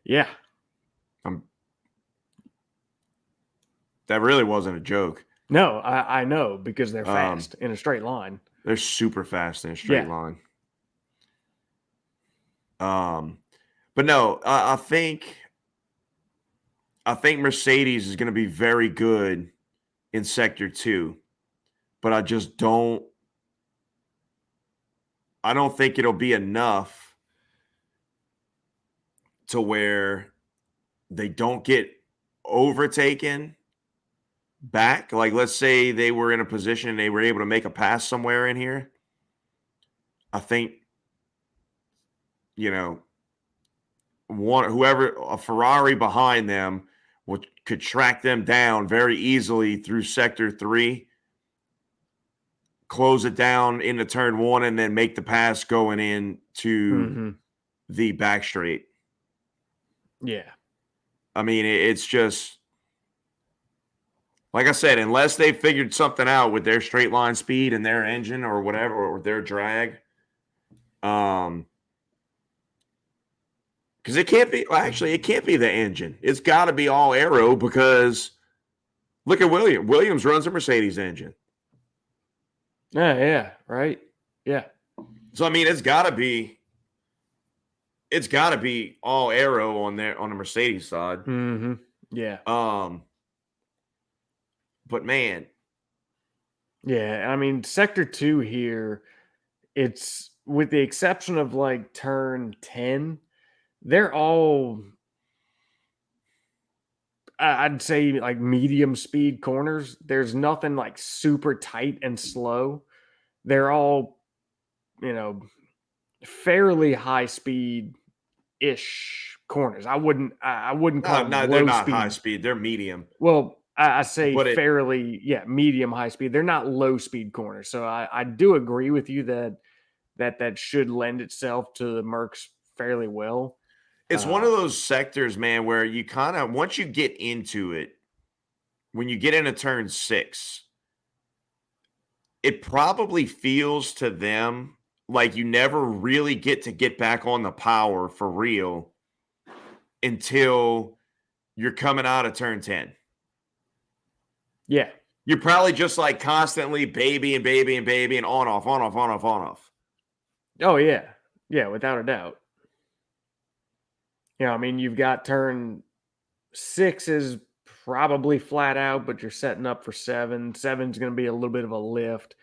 Yeah.
That really wasn't a joke.
No, I know because they're fast in a straight line.
They're super fast in a straight line. But no, I think Mercedes is going to be very good in Sector 2, but I don't think it'll be enough to where they don't get overtaken back. Like, let's say they were in a position and they were able to make a pass somewhere in here. I think, a Ferrari behind them could track them down very easily through Sector 3, close it down into turn 1, and then make the pass going into the back straight.
Yeah.
I mean, it's just, like I said, unless they figured something out with their straight line speed and their engine or whatever, or their drag, because it can't be the engine. It's got to be all aero, because look at Williams. Williams runs a Mercedes engine.
Yeah, right. Yeah.
So, I mean, it's got to be all aero on the Mercedes side.
Mm-hmm. Yeah.
But man.
Yeah, I mean, Sector 2 here, it's with the exception of like turn 10, they're all, I'd say, like medium speed corners. There's nothing like super tight and slow. They're all, fairly high speed ish corners. I wouldn't call them
No,
low
they're not
speed.
high speed. They're medium.
Well, I say
But
fairly, medium high speed. They're not low speed corners. So I do agree with you that should lend itself to the Mercs fairly well.
It's one of those sectors, man, where you kind of, once you get into it, when you get into turn 6, it probably feels to them like you never really get back on the power for real until you're coming out of turn 10.
Yeah.
You're probably just like constantly baby and on off.
Oh, yeah. Yeah, without a doubt. I mean, you've got turn 6 is probably flat out, but you're setting up for 7. 7's going to be a little bit of a lift.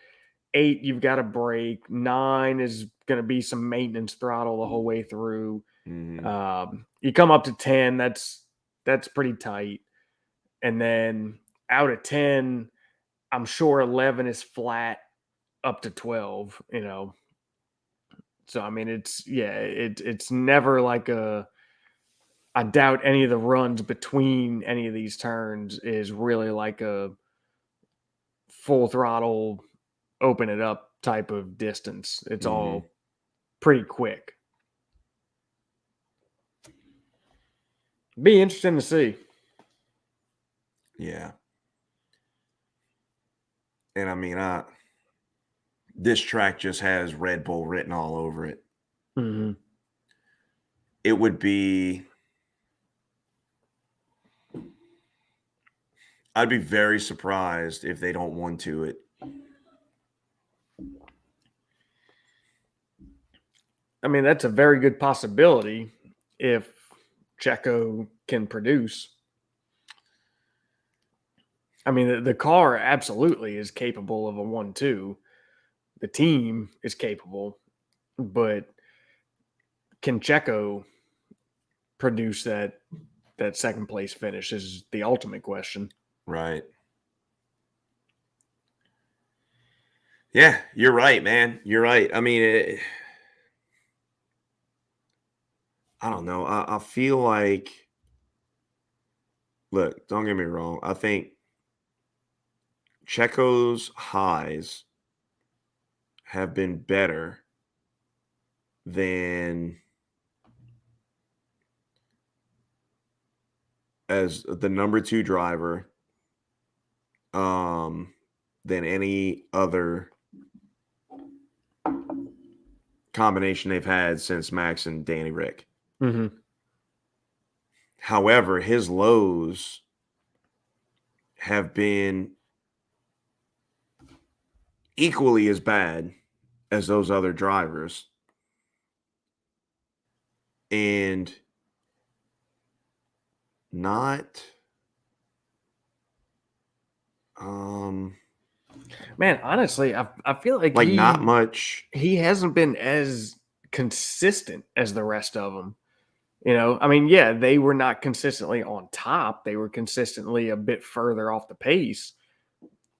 8, you've got a brake. 9 is going to be some maintenance throttle the whole way through.
Mm-hmm.
You come up to 10, that's pretty tight. And then out of 10, I'm sure 11 is flat up to 12, So, I mean, it's never like I doubt any of the runs between any of these turns is really like a full throttle, open it up type of distance. It's all pretty quick. Be interesting to see.
Yeah. And I mean, this track just has Red Bull written all over it.
Mm-hmm.
It would be, I'd be very surprised if they don't want to it.
I mean, that's a very good possibility if Checo can produce. I mean, the car absolutely is capable of a 1-2. The team is capable, but can Checo produce that second place finish is the ultimate question.
Right. Yeah, you're right, man. You're right. I mean, I don't know. I feel like, look, don't get me wrong. I think Checo's highs have been better than as the number 2 driver, um, than any other combination they've had since Max and Danny Rick.
Mm-hmm.
However, his lows have been equally as bad as those other drivers. And not
Man, honestly, I feel like
like not much.
he hasn't been as consistent as the rest of them. You know, I mean, yeah, they were not consistently on top. They were consistently a bit further off the pace,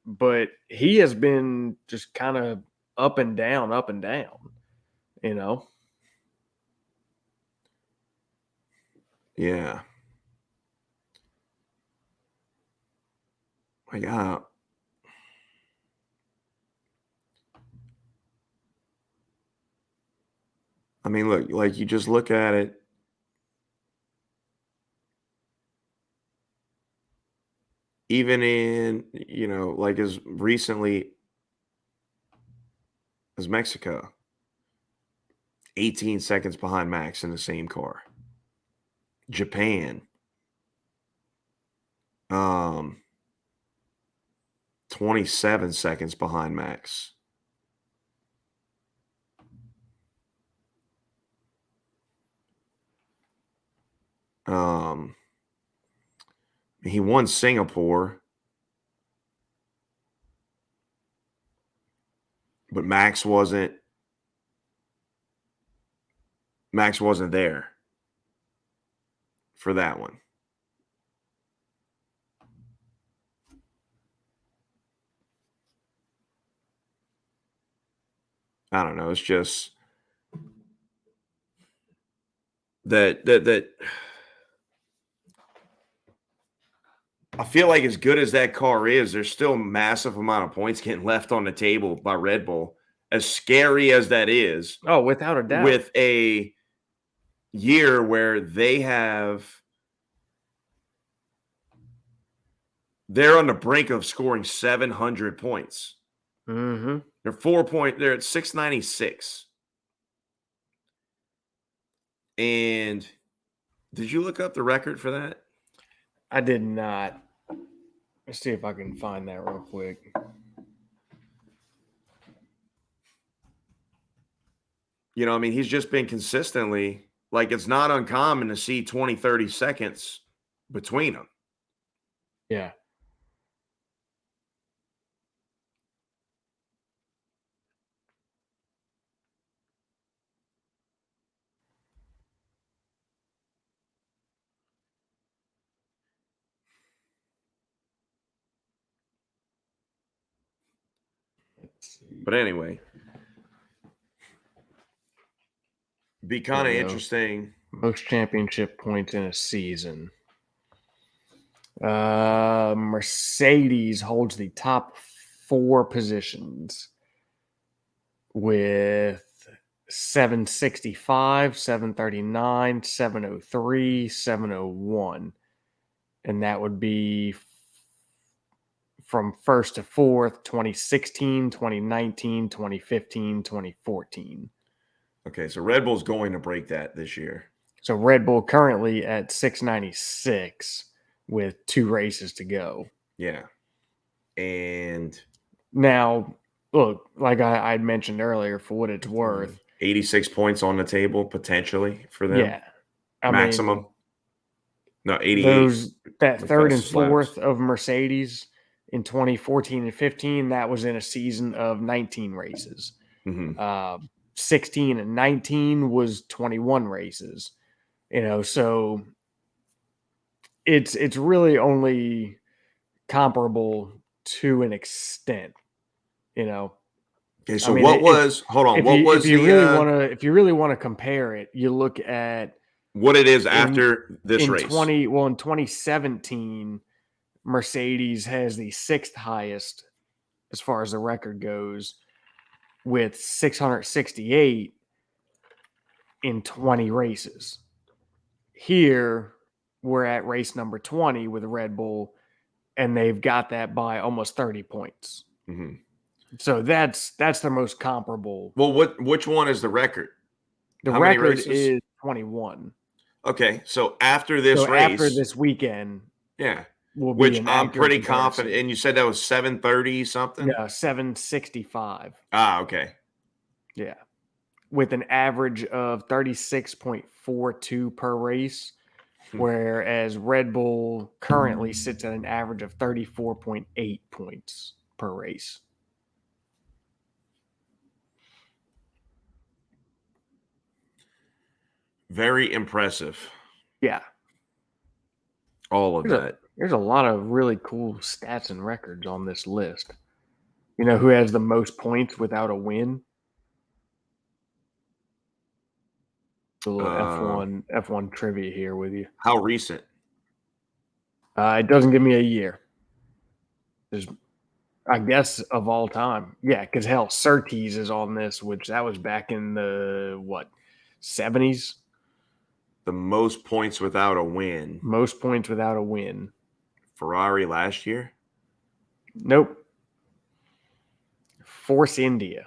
but he has been just kind of up and down, you know?
Yeah. Like I mean, look, like you just look at it. Even in, like as recently as Mexico, 18 seconds behind Max in the same car. Japan, um, 27 seconds behind Max. He won Singapore, but Max wasn't there for that one. I don't know. It's just that I feel like as good as that car is, there's still a massive amount of points getting left on the table by Red Bull. As scary as that is,
Oh, without a doubt.
with a year where they're on the brink of scoring 700 points.
Mm-hmm.
They're at 696. And did you look up the record for that?
I did not. Let's see if I can find that real quick.
I mean, he's just been consistently, like, it's not uncommon to see 20, 30 seconds between them.
Yeah.
But anyway, be kind of interesting.
Most championship points in a season. Mercedes holds the top 4 positions with 765, 739, 703, 701. And that would be from first to fourth, 2016, 2019, 2015, 2014.
Okay, so Red Bull's going to break that this year.
So Red Bull currently at 696 with 2 races to go.
Yeah. And
now, look, like I mentioned earlier, for what it's worth,
86 points on the table potentially for them.
Yeah. I
maximum.
mean,
No, 88.
That
the
third and
fastest laps.
fourth of Mercedes in 2014 and 15, that was in a season of 19 races.
Mhm.
16 and 19 was 21 races. So it's really only comparable to an extent,
Okay, so
I mean,
what was hold on, what was
if you
the
really want to compare it, you look at
what it is
in
after this race?
in 2017, Mercedes has the 6th highest as far as the record goes, with 668 in 20 races. Here, we're at race number 20 with Red Bull, and they've got that by almost 30 points.
Mm-hmm.
So that's the most comparable.
Well, which one is the record?
The
How many
record
races?
is 21.
Okay, so after this
So
race,
after this weekend,
yeah,
will be
which
an
I'm
accurate
pretty
comparison.
confident. And you said that was 730 something?
No, 765.
Ah, okay.
Yeah. With an average of 36.42 per race, whereas Red Bull currently sits at an average of 34.8 points per race.
Very impressive.
Yeah.
All of that.
There's a lot of really cool stats and records on this list. You know who has the most points without a win? A little F1 trivia here with you.
How recent?
It doesn't give me a year. There's, I guess, of all time. Yeah, because hell, Surtees is on this, which that was back in the 70s.
The most points without a win.
Most points without a win.
Ferrari last year?
Nope. Force India.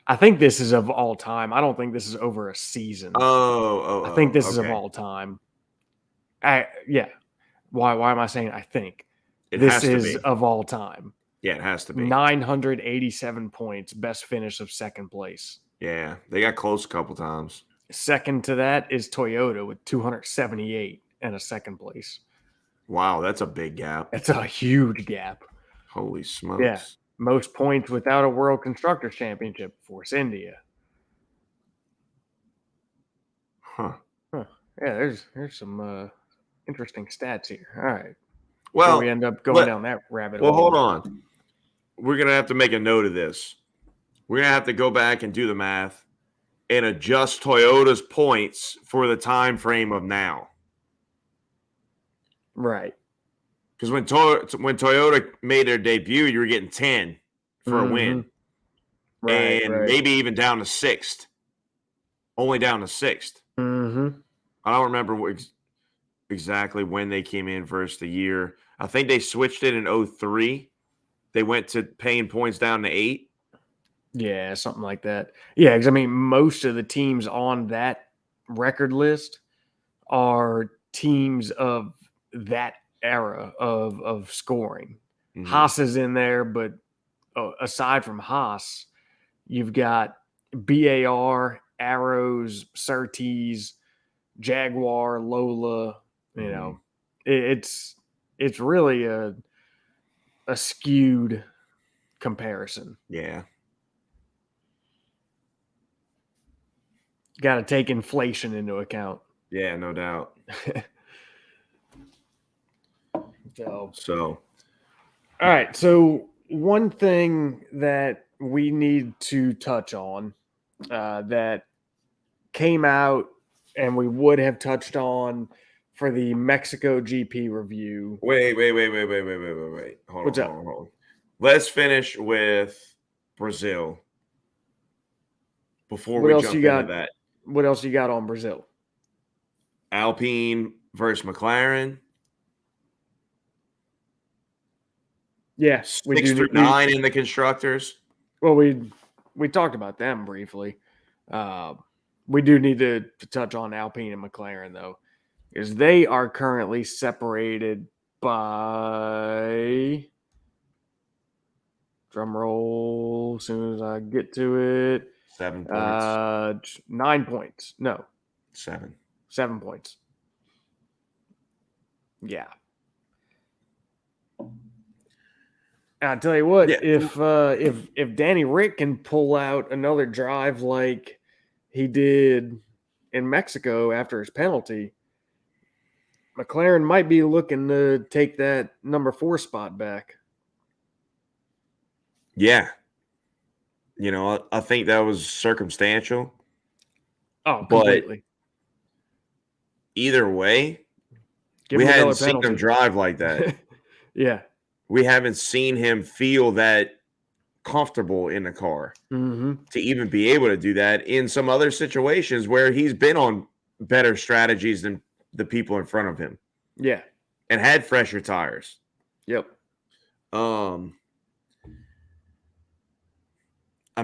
I think this is of all time. I don't think this is over a season. I think this is of all time. Yeah. Why am I saying I think? This is of all time.
Yeah, it has to be.
987 points, best finish of second place.
Yeah, they got close a couple times.
Second to that is Toyota with 278 and a second place.
Wow, that's a big gap.
That's a huge gap.
Holy smokes.
Yeah. Most points without a World Constructors Championship, Force India.
Huh.
Yeah, there's some interesting stats here. All right.
Well,
before we end up going down that rabbit hole.
Well, hold on. We're going to have to make a note of this. We're going to have to go back and do the math and adjust Toyota's points for the time frame of now.
Right.
Because when Toyota made their debut, you were getting 10 for a win.
Right,
and maybe even down to 6th. Only down to 6th.
Mm-hmm.
I don't remember exactly when they came in versus the year. I think they switched it in 2003. They went to paying points down to 8.
Yeah, something like that. Yeah, because I mean, most of the teams on that record list are teams of that era of scoring.
Mm-hmm.
Haas is in there, but aside from Haas, you've got BAR, Arrows, Surtees, Jaguar, Lola. You know, it's really a skewed comparison.
Yeah.
Got to take inflation into account.
Yeah, no doubt. So,
all right. So one thing that we need to touch on that came out and we would have touched on for the Mexico GP review.
Wait. Hold on. Let's finish with Brazil before we jump into that.
What else you got on Brazil?
Alpine versus McLaren.
Yeah,
6 through 9 in the constructors.
Well, we talked about them briefly. We do need to touch on Alpine and McLaren though, because they are currently separated by, drum roll as soon as I get to it,
7 points.
9 points. No,
7
points. Yeah. I'll tell you what, if Danny Rick can pull out another drive like he did in Mexico after his penalty, McLaren might be looking to take that number 4 spot back.
Yeah. I think that was circumstantial.
Oh,
But
completely.
either way,
Give
we
him another
hadn't seen him
penalty.
drive like that.
Yeah.
We haven't seen him feel that comfortable in the car
Mm-hmm.
to even be able to do that in some other situations where he's been on better strategies than the people in front of him
Yeah.
and had fresher tires.
Yep.
I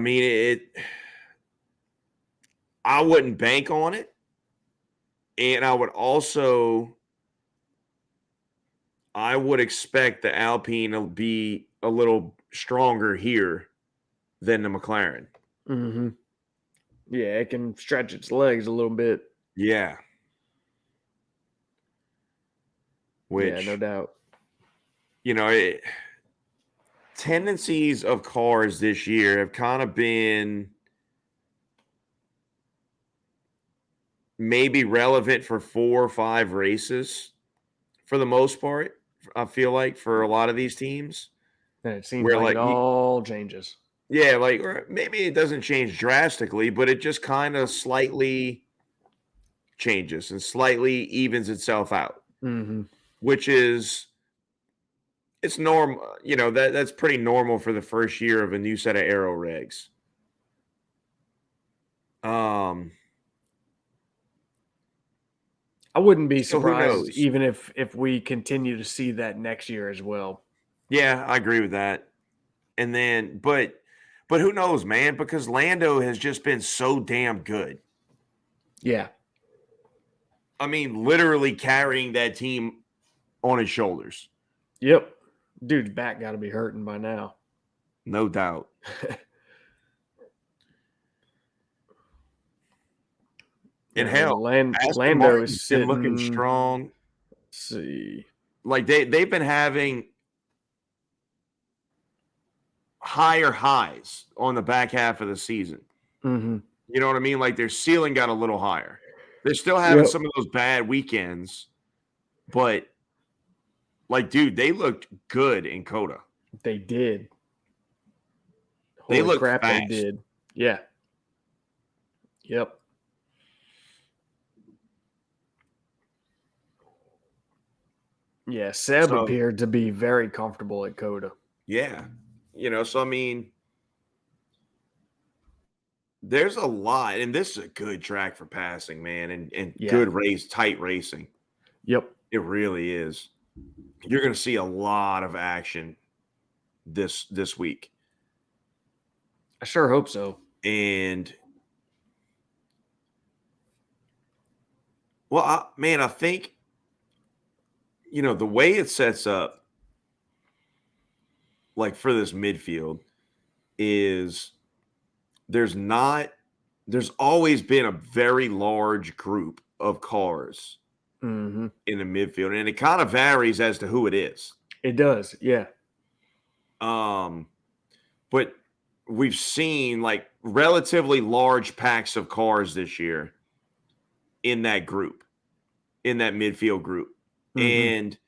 mean, I wouldn't bank on it. And I would expect the Alpine to be a little stronger here than the McLaren.
Mm-hmm. Yeah, it can stretch its legs a little bit.
Yeah.
Yeah, no
Which,
doubt.
tendencies of cars this year have kind of been maybe relevant for 4 or 5 races for the most part. I feel like for a lot of these teams
And it seems
where
like
like
it all changes.
yeah, like or maybe it doesn't change drastically, but it just kind of slightly changes and slightly evens itself out,
Mm-hmm.
which is it's normal, that's pretty normal for the first year of a new set of aero regs.
I wouldn't be
So who
surprised
knows?
even if we continue to see that next year as well.
Yeah, I agree with that. And then, but who knows, man? Because Lando has just been so damn good.
Yeah.
I mean, literally carrying that team on his shoulders,
Yep. Dude's back got to be hurting by now.
no doubt. And hell, Aston
Lando is
Martin's been looking
sitting.
strong.
Let's see.
Like they've been having higher highs on the back half of the season.
Mm-hmm.
You know what I mean? Like their ceiling got a little higher. They're still having some of those bad weekends, but like, dude, they looked good in Coda.
They did.
They
Holy
looked
crap,
fast.
they did. Yeah. Yep. Yeah, Seb appeared to be very comfortable at Coda.
Yeah. So I mean, there's a lot, and this is a good track for passing, man, and good tight racing.
Yep.
It really is. You're going to see a lot of action this week.
I sure hope so.
And well, I think the way it sets up, like for this midfield, is there's always been a very large group of cars
Mm-hmm.
in the midfield, and it kind of varies as to who it is.
It does, yeah.
But we've seen like relatively large packs of cars this year in that group, in that midfield group.
Mm-hmm.
And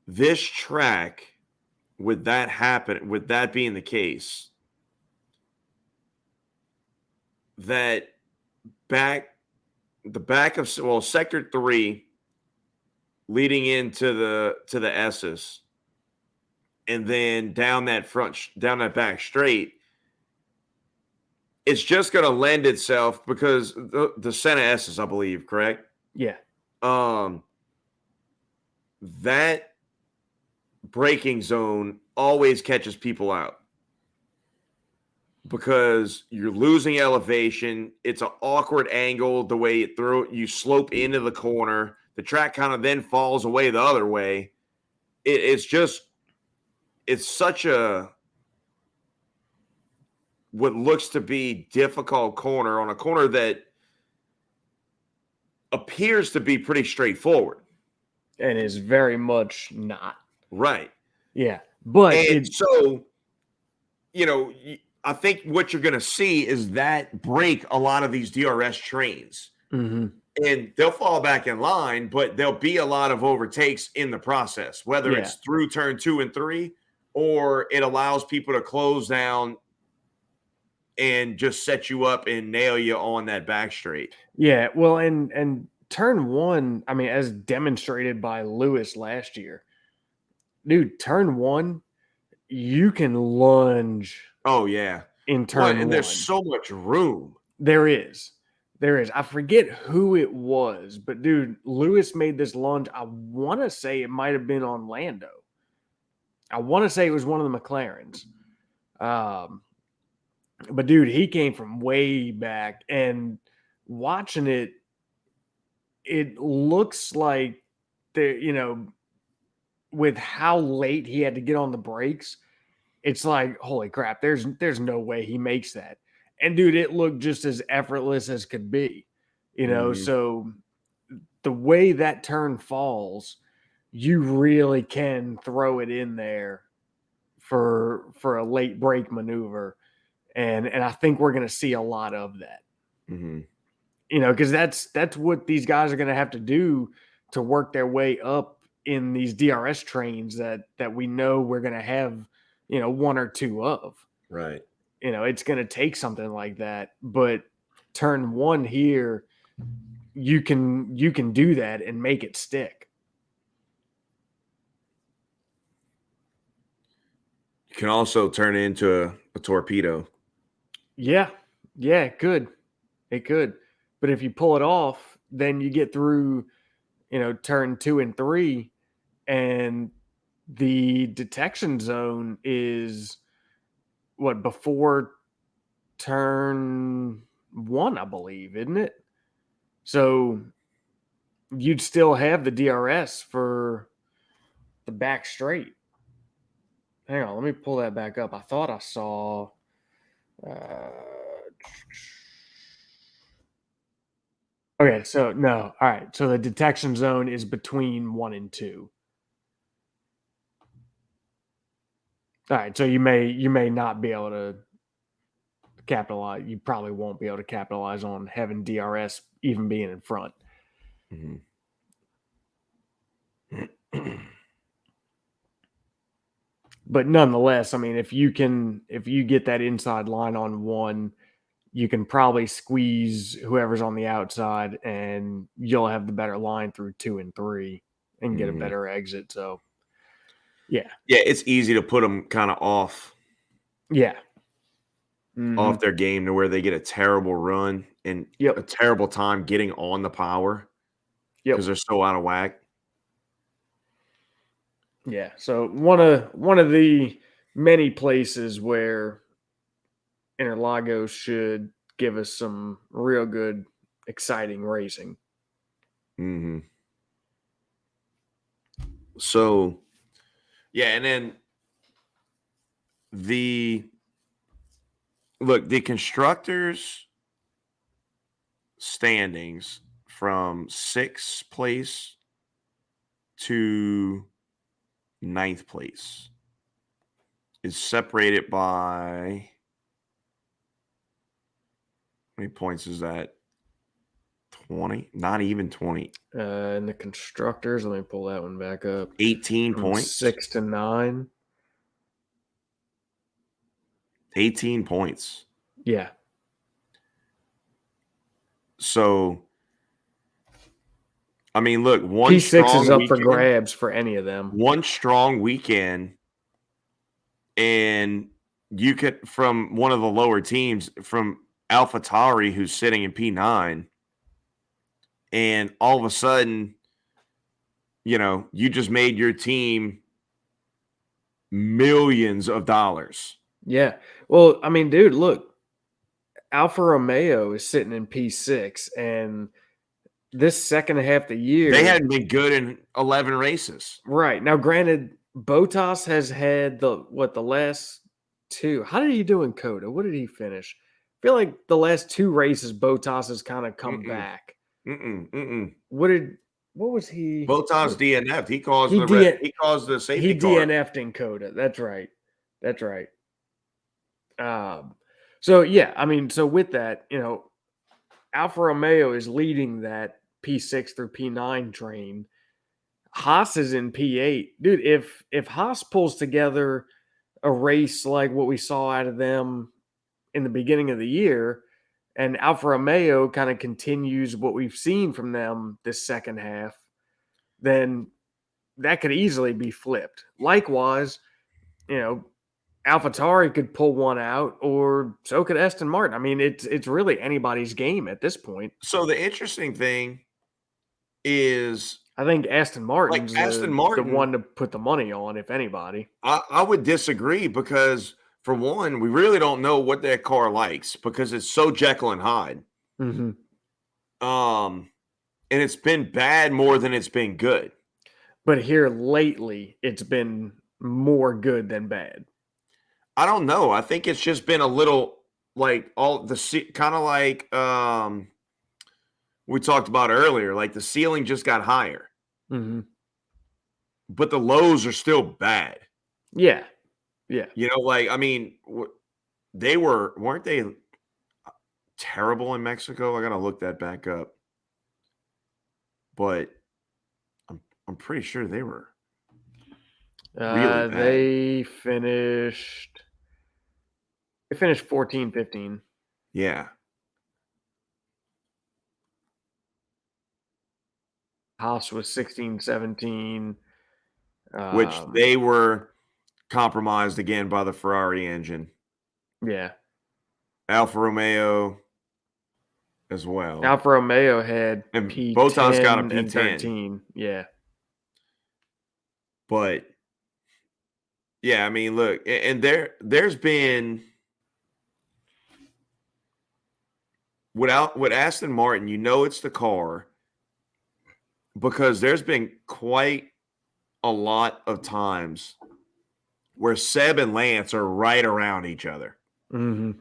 this track, with that being the case, that the back of sector 3 leading into the S's, and then down that back straight, it's just going to lend itself because the Senna S's, I believe, correct?
Yeah.
That braking zone always catches people out because you're losing elevation. It's an awkward angle the way you slope into the corner. The track kind of then falls away the other way. It's such what looks to be difficult corner on a corner that appears to be pretty straightforward.
And is very much not.
Right.
Yeah. But
I think what you're going to see is that break a lot of these DRS trains.
Mm-hmm.
And they'll fall back in line, but there'll be a lot of overtakes in the process, whether it's through turn 2 and 3, or it allows people to close down and just set you up and nail you on that back straight.
Yeah, well, and turn one, I mean, as demonstrated by Lewis last year, dude, turn one, you can lunge
Oh yeah.
in
Well,
turn
and
one.
there's so much room.
There is. There is. I forget who it was, but dude, Lewis made this lunge. I want to say it might have been on Lando. I want to say it was one of the McLarens. But dude, he came from way back, and watching it, it looks like with how late he had to get on the brakes, it's like, holy crap, there's no way he makes that. And dude, it looked just as effortless as could be. So the way that turn falls, you really can throw it in there for a late break maneuver. And I think we're going to see a lot of that.
Mm-hmm.
Because that's what these guys are going to have to do to work their way up in these DRS trains that we know we're going to have, one or two of.
Right.
It's going to take something like that. But turn one here, you can do that and make it stick.
You can also turn it into a torpedo.
Yeah, it could. It could. But if you pull it off, then you get through, turn 2 and 3, and the detection zone is before turn 1, I believe, isn't it? So you'd still have the DRS for the back straight. Hang on, let me pull that back up. I thought I saw. Okay, so no. All right, so the detection zone is between 1 and 2. All right, so you may not be able to capitalize. You probably won't be able to capitalize on having DRS even being in front.
Mm-hmm.
But nonetheless, I mean, if you get that inside line on 1, you can probably squeeze whoever's on the outside, and you'll have the better line through 2 and 3 and get a better exit. So, yeah,
it's easy to put them kind of off.
Yeah.
Off their game to where they get a terrible run and a terrible time getting on the power because they're so out of whack.
Yeah. So one of the many places where Interlagos should give us some real good, exciting racing.
Mm-hmm. So, yeah, and then the constructors standings from 6th place to 9th place is separated by, how many points is that? 20? Not even 20.
And the constructors, let me pull that one back up.
18
From
points.
6 to 9.
18 points.
Yeah.
So, I mean, look,
P6 is up for grabs for any of them.
One strong weekend, and you could, from one of the lower teams, from AlphaTauri, who's sitting in P9, and all of a sudden, you just made your team millions of dollars.
Yeah. Well, I mean, dude, look, Alfa Romeo is sitting in P6, and this second half of the year,
they hadn't been good in 11 races.
Right. Now, granted, Bottas has had the last 2. How did he do in Coda? What did he finish? I feel like the last 2 races, Bottas has kind of come back. What was he?
Bottas DNF'd. He caused he caused the safety car.
He DNF'd in Coda. That's right. So yeah, I mean, so with that, Alfa Romeo is leading that P6 through P9 train. Haas is in P8. Dude, if Haas pulls together a race like what we saw out of them in the beginning of the year, and Alfa Romeo kind of continues what we've seen from them this second half, then that could easily be flipped. Likewise, AlphaTauri could pull one out, or so could Aston Martin. I mean, it's really anybody's game at this point.
So the interesting thing is,
I think Aston Martin's
Aston
the
Martin,
one to put the money on, if anybody.
I would disagree because, for one, we really don't know what that car likes because it's so Jekyll and Hyde.
Mm-hmm.
And it's been bad more than it's been good.
But here lately, it's been more good than bad.
I don't know. I think it's just been a little like kind of like we talked about earlier. Like the ceiling just got higher, but the lows are still bad.
Yeah.
I mean, they weren't they terrible in Mexico? I gotta look that back up, but I'm pretty sure they were really bad.
They finished 14-15.
Yeah.
Haas was 16-17.
Which they were compromised again by the Ferrari engine.
Yeah.
Alfa Romeo as well.
Alfa Romeo had
and
P10
Bottas got a P10.
and 13. Yeah.
But yeah, I mean, look, and there's been with Aston Martin, it's the car, because there's been quite a lot of times where Seb and Lance are right around each other.
Mm-hmm.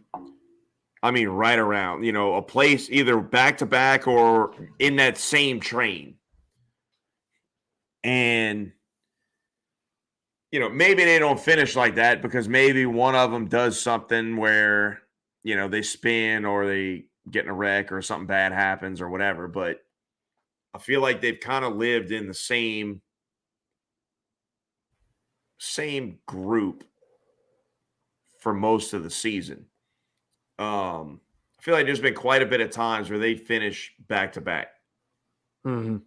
I mean, right around, a place either back to back or in that same train. And, maybe they don't finish like that because maybe one of them does something where, they spin or they get in a wreck or something bad happens or whatever. But I feel like they've kind of lived in the same group for most of the season. I feel like there's been quite a bit of times where they finish back to back.
Mm-hmm.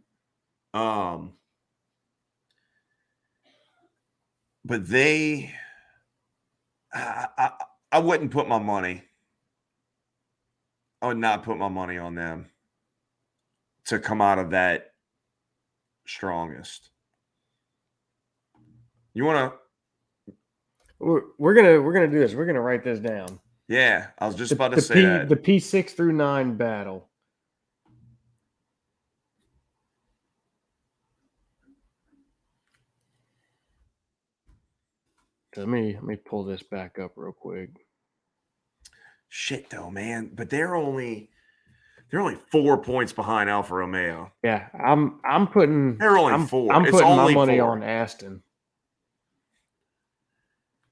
But I wouldn't put my money. I would not put my money on them to come out of that strongest. You want to?
We're gonna do this. We're gonna write this down.
Yeah, I was just about to say that.
The P6 through 9 battle. Let me pull this back up real quick.
Shit, though, man. But they're only 4 points behind Alfa Romeo.
Yeah, I'm putting.
They're only 4.
I'm
It's
putting
only
my money
4.
on Aston.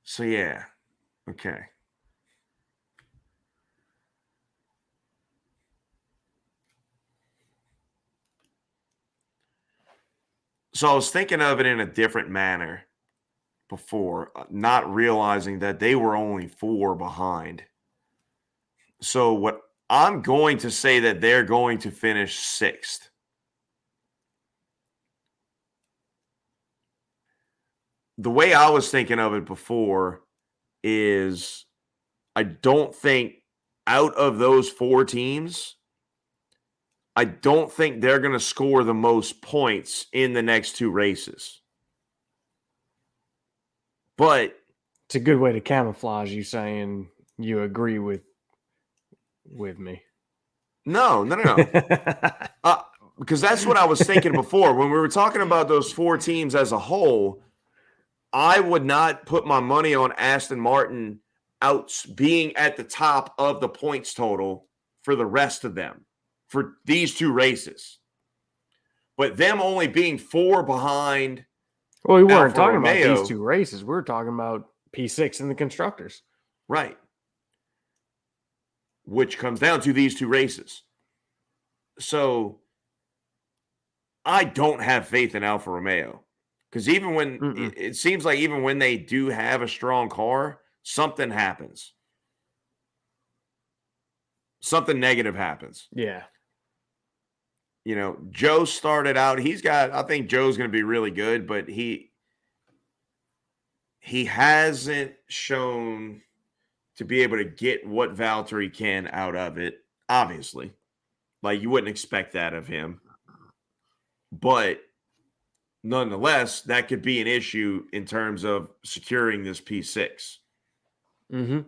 So yeah, okay. So I was thinking of it in a different manner before, not realizing that they were only 4 behind. So what I'm going to say that they're going to finish 6th. The way I was thinking of it before is I don't think out of those 4 teams, I don't think they're going to score the most points in the next 2 races. But
it's a good way to camouflage you saying you agree with me.
No. Because that's what I was thinking before. When we were talking about those 4 teams as a whole, I would not put my money on Aston Martin being at the top of the points total for the rest of them for these 2 races. But them only being 4 behind.
Well, we weren't
Alfa
talking
Romeo,
about these 2 races. We were talking about P6 and the constructors.
Right. Which comes down to these 2 races. So I don't have faith in Alfa Romeo. Because even when it seems like even when they do have a strong car, something happens. something negative happens.
Yeah.
You know, Joe started out. I think Joe's going to be really good, but he hasn't shown to be able to get what Valtteri can out of it. Obviously, like you wouldn't expect that of him, but nonetheless, that could be an issue in terms of securing this P6.
Mm-hmm.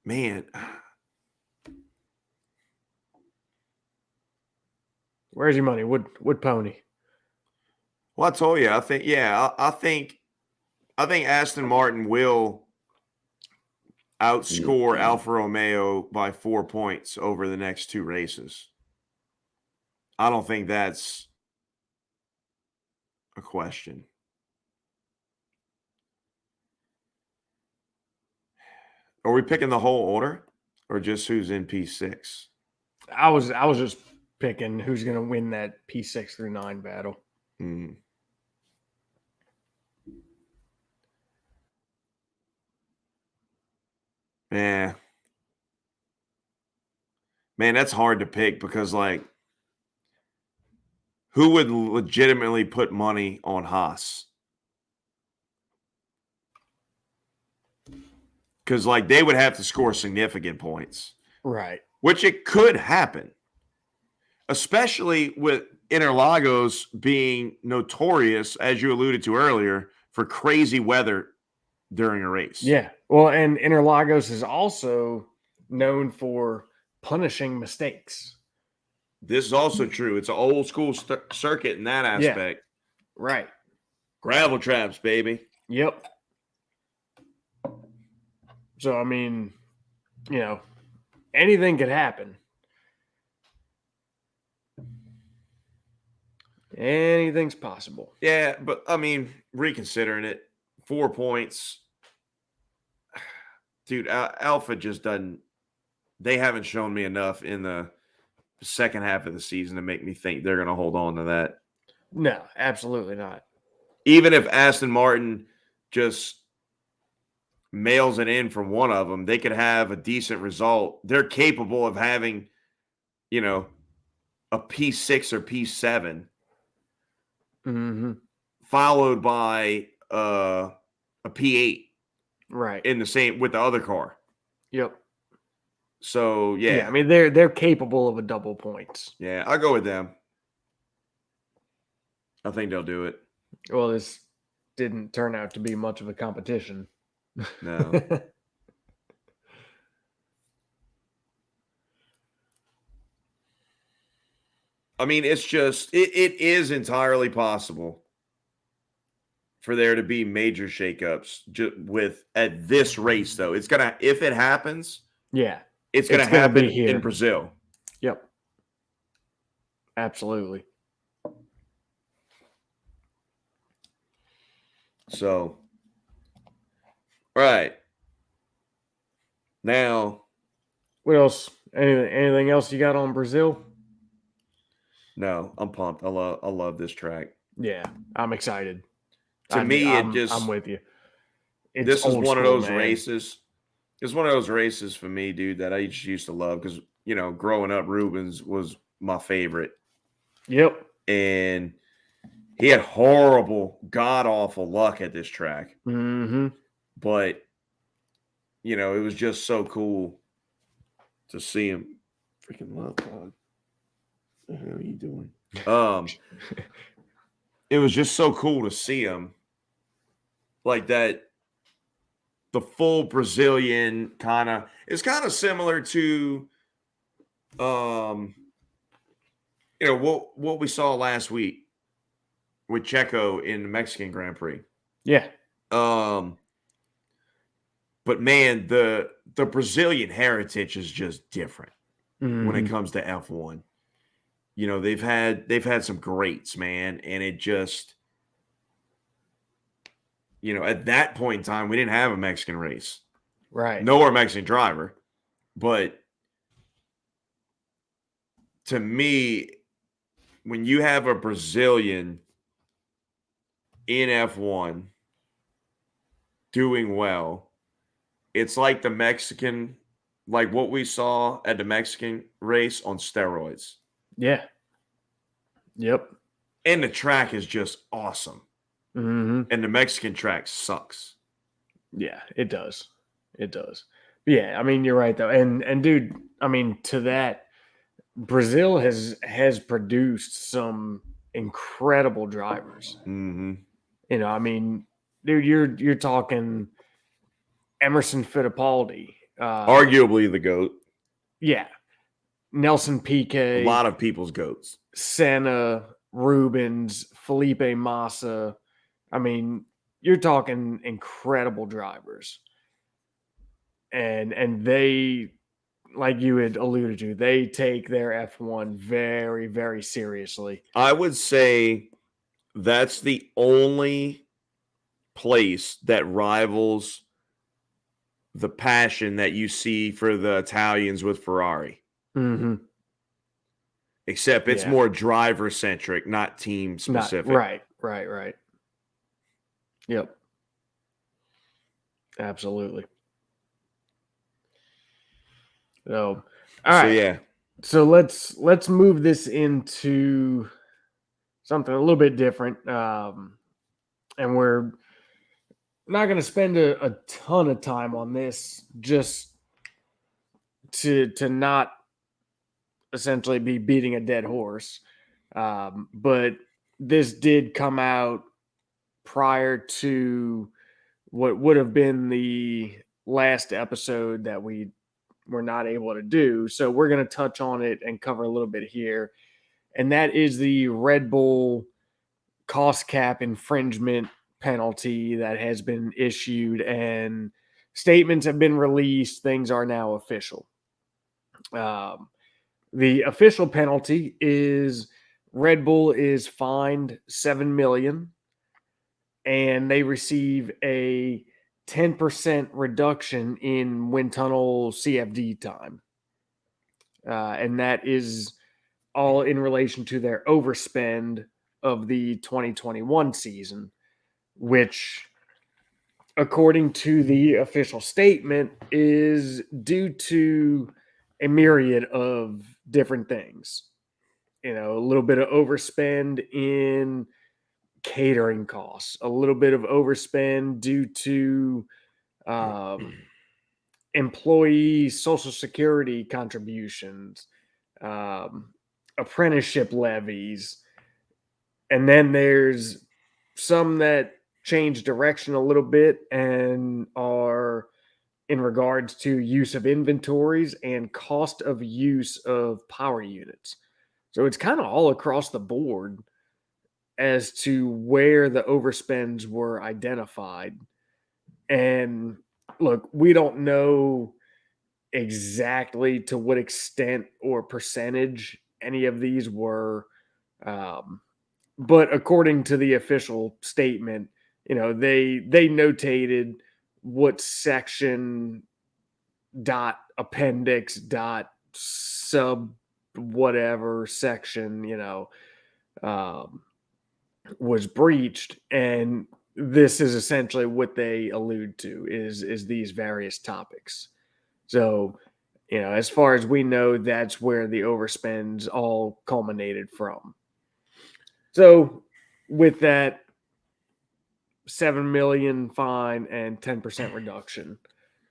Man,
Where's your money? Wood pony.
well, I told you, I think, I think Aston Martin will outscore Alfa Romeo by 4 points over the next 2 races. I don't think that's a question. Are we picking the whole order or just who's in P6?
I was just picking who's going to win that P6 through 9 battle.
Mm. Yeah. Man, that's hard to pick because, like, who would legitimately put money on Haas? Because, like, they would have to score significant points.
Right.
Which it could happen. Especially with Interlagos being notorious, as you alluded to earlier, for crazy weather during a race.
Yeah. Well, and Interlagos is also known for punishing mistakes.
This is also true. It's an old school circuit in that aspect.
Yeah. Right.
Gravel traps, baby.
Yep. So, I mean, you know, anything could happen. Anything's possible.
Yeah, but I mean, reconsidering it, 4 points. Dude, Alpha just doesn't. They haven't shown me enough in the second half of the season to make me think they're going to hold on to that.
No, absolutely not.
Even if Aston Martin just mails it in from one of them, they could have a decent result. They're capable of having, you know, a P6 or P7
Mm-hmm.
followed by a P8
Right.
in the same with the other car.
Yep.
So, yeah.
I mean, they're capable of a double points.
Yeah, I'll go with them. I think they'll do it.
Well, this didn't turn out to be much of a competition.
No. I mean, it's just it is entirely possible for there to be major shakeups with at this race, though. It's gonna if it happens,
Yeah,
it's gonna
gonna
happen
be here
in Brazil.
Yep, absolutely.
So, all right. Now,
what else? Anything else you got on Brazil?
no, I'm pumped. I love this track.
Yeah, I'm excited.
To me,
I'm with you.
This is one of those
man.
races. It's one of those races for me, dude, that I just used to love because, you know, growing up, Rubens was my favorite.
Yep.
And he had horrible, god-awful luck at this track.
Mm-hmm.
But, you know, it was just so cool to see him. Freaking love dog. What the hell are you doing? It was just so cool to see him like that. The full Brazilian it's kind of similar to, you know, what we saw last week with Checo in the Mexican Grand Prix.
Yeah.
But man, the Brazilian heritage is just different when it comes to F1. You know, they've had some greats, man, and it just, you know, at that point in time, we didn't have a Mexican race.
Right.
Nor Mexican driver. But to me, when you have a Brazilian in F1 doing well, it's like the Mexican, like what we saw at the Mexican race on steroids.
Yeah. Yep.
And the track is just awesome.
Mm-hmm.
And the Mexican track sucks.
Yeah, it does. It does. But yeah, I mean, you're right though. And dude, I mean, to that, Brazil has produced some incredible drivers.
Mm-hmm.
You know, I mean, dude, you're talking Emerson Fittipaldi,
Arguably the GOAT.
yeah, Nelson
A
Piquet,
lot of people's GOATs.
Senna, Rubens, Felipe Massa. I mean, you're talking incredible drivers, and they, like you had alluded to, they take their F1 very, very seriously.
I would say that's the only place that rivals the passion that you see for the Italians with Ferrari.
Mm-hmm.
Except it's
Yeah.
more driver centric, not team specific.
Right. Yep. Absolutely. So, all right.
yeah.
So let's move this into something a little bit different. And we're not going to spend a ton of time on this, just to not essentially be beating a dead horse. But this did come out prior to what would have been the last episode that we were not able to do. So we're going to touch on it and cover a little bit here. And that is the Red Bull cost cap infringement penalty that has been issued, and statements have been released. Things are now official. The official penalty is Red Bull is fined $7 million, and they receive a 10% reduction in wind tunnel CFD time. And that is all in relation to their overspend of the 2021 season, which, according to the official statement, is due to a myriad of different things. You know, a little bit of overspend in catering costs, a little bit of overspend due to employee social security contributions, apprenticeship levies, and then there's some that change direction a little bit and are in regards to use of inventories and cost of use of power units. So it's kind of all across the board as to where the overspends were identified. And look, we don't know exactly to what extent or percentage any of these were. But according to the official statement, you know, they notated what section dot appendix dot sub whatever section, you know, was breached, and this is essentially what they allude to is these various topics. So, you know, as far as we know, that's where the overspends all culminated from. So, with that, 7 million fine and 10% reduction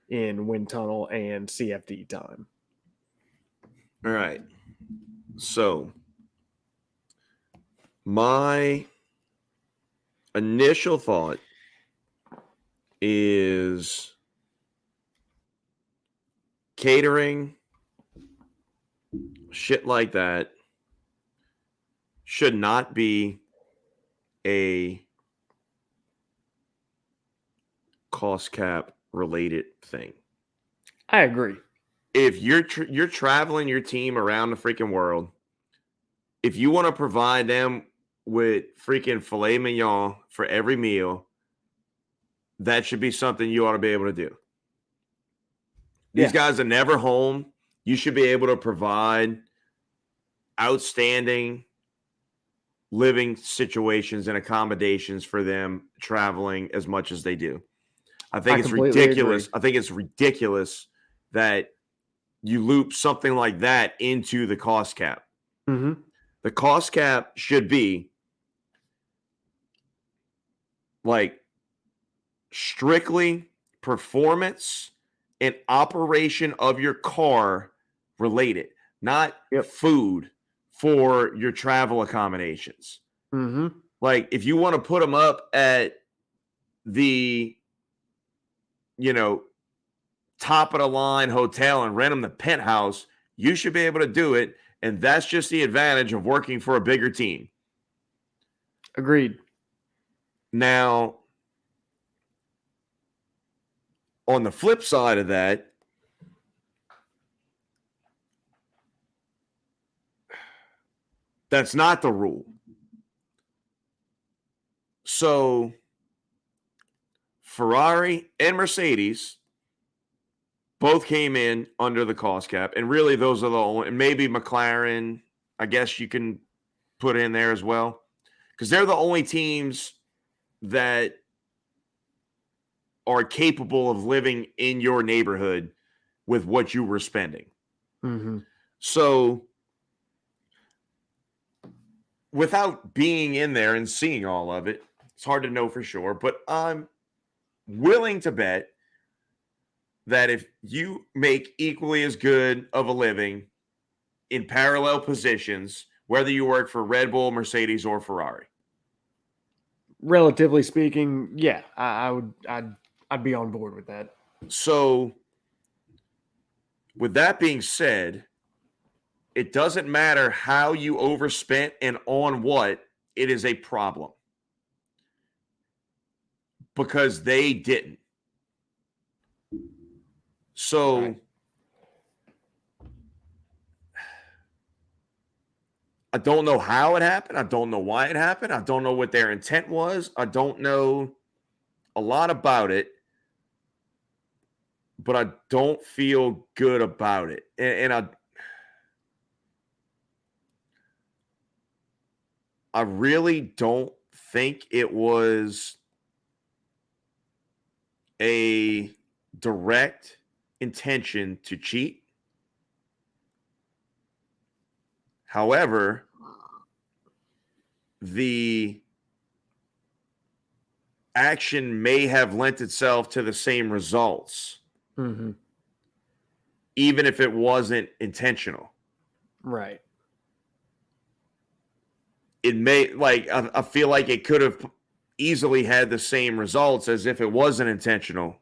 in wind tunnel and CFD time.
All right. So my initial thought is catering, shit like that, should not be a cost cap related thing.
I agree.
If you're traveling your team around the freaking world, if you want to provide them with freaking filet mignon for every meal, that should be something you ought to be able to do. These guys are never home. You should be able to provide outstanding living situations and accommodations for them traveling as much as they do. I think it's
completely
ridiculous.
agree.
I think it's ridiculous that you loop something like that into the cost cap.
Mm-hmm.
The cost cap should be like strictly performance and operation of your car related, not food for your travel accommodations.
Mm-hmm.
Like if you want to put them up at the, top of the line hotel and rent them the penthouse, you should be able to do it. And that's just the advantage of working for a bigger team.
Agreed.
Now, on the flip side of that, that's not the rule. So, Ferrari and Mercedes both came in under the cost cap. And really, those are the only, and maybe McLaren, I guess you can put in there as well, because they're the only teams that are capable of living in your neighborhood with what you were spending.
Mm-hmm.
So, without being in there and seeing all of it, it's hard to know for sure, but I'm willing to bet that if you make equally as good of a living in parallel positions, whether you work for Red Bull, Mercedes, or Ferrari.
Relatively speaking, yeah, I'd be on board with that.
So, with that being said, it doesn't matter how you overspent and on what, it is a problem. Because they didn't. So,
Right.
I don't know how it happened. I don't know why it happened. I don't know what their intent was. I don't know a lot about it, but I don't feel good about it. And I really don't think it was a direct intention to cheat. However, the action may have lent itself to the same results,
Mm-hmm.
even if it wasn't intentional.
Right.
It may, I feel like it could have easily had the same results as if it wasn't intentional.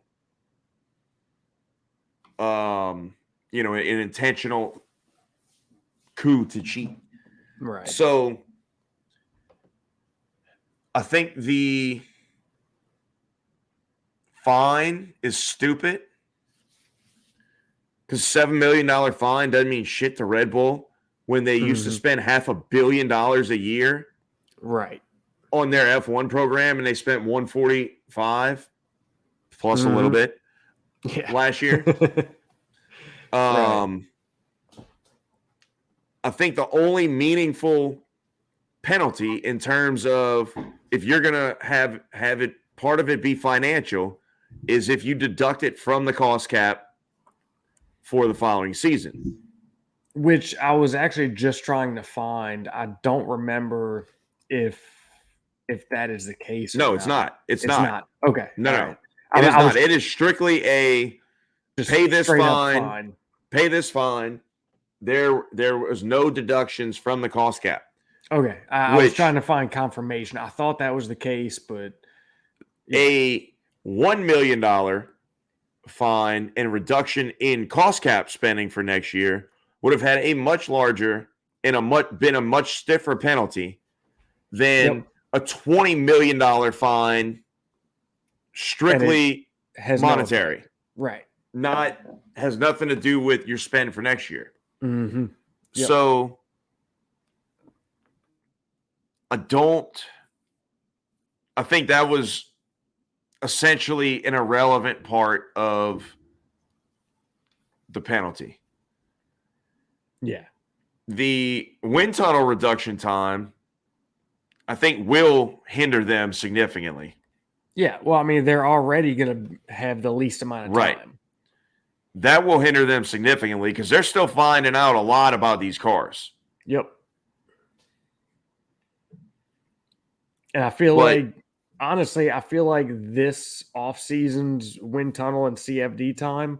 An intentional coup to cheat.
Right.
So I think the fine is stupid because $7 million fine doesn't mean shit to Red Bull when they used to spend $500 million a year
right
on their F1 program, and they spent 145 plus a little bit last year.
Right.
I think the only meaningful penalty in terms of if you're gonna have it part of it be financial is if you deduct it from the cost cap for the following season.
Which I was actually just trying to find. I don't remember if that is the case.
No, it's not. It's not.
Okay.
No,
All
no.
right.
It is not. It is strictly a
just
pay this
straight up
fine. Pay this fine. There was no deductions from the cost cap.
Okay. I was trying to find confirmation. I thought that was the case, but
a $1 million fine and reduction in cost cap spending for next year would have had a much larger and been a much stiffer penalty than a $20 million fine strictly monetary.
Right.
Has nothing to do with your spend for next year.
Mm-hmm. Yep.
So I think that was essentially an irrelevant part of the penalty.
Yeah.
The wind tunnel reduction time, I think, will hinder them significantly.
Yeah, well, I mean, they're already going to have the least amount of
Right.
time.
That will hinder them significantly because they're still finding out a lot about these cars.
Yep. And I feel
But-
like, honestly, I feel like this off-season's wind tunnel and CFD time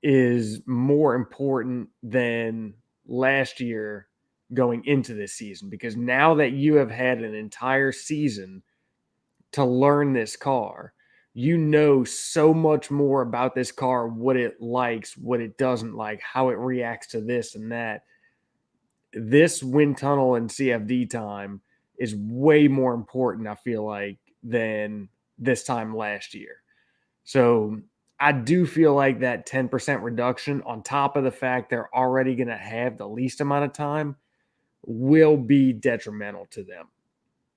is more important than last year going into this season, because now that you have had an entire season to learn this car, you know so much more about this car, what it likes, what it doesn't like, how it reacts to this and that. This wind tunnel and CFD time is way more important, I feel like, than this time last year. So I do feel like that 10% reduction, on top of the fact they're already going to have the least amount of time, will be detrimental to them.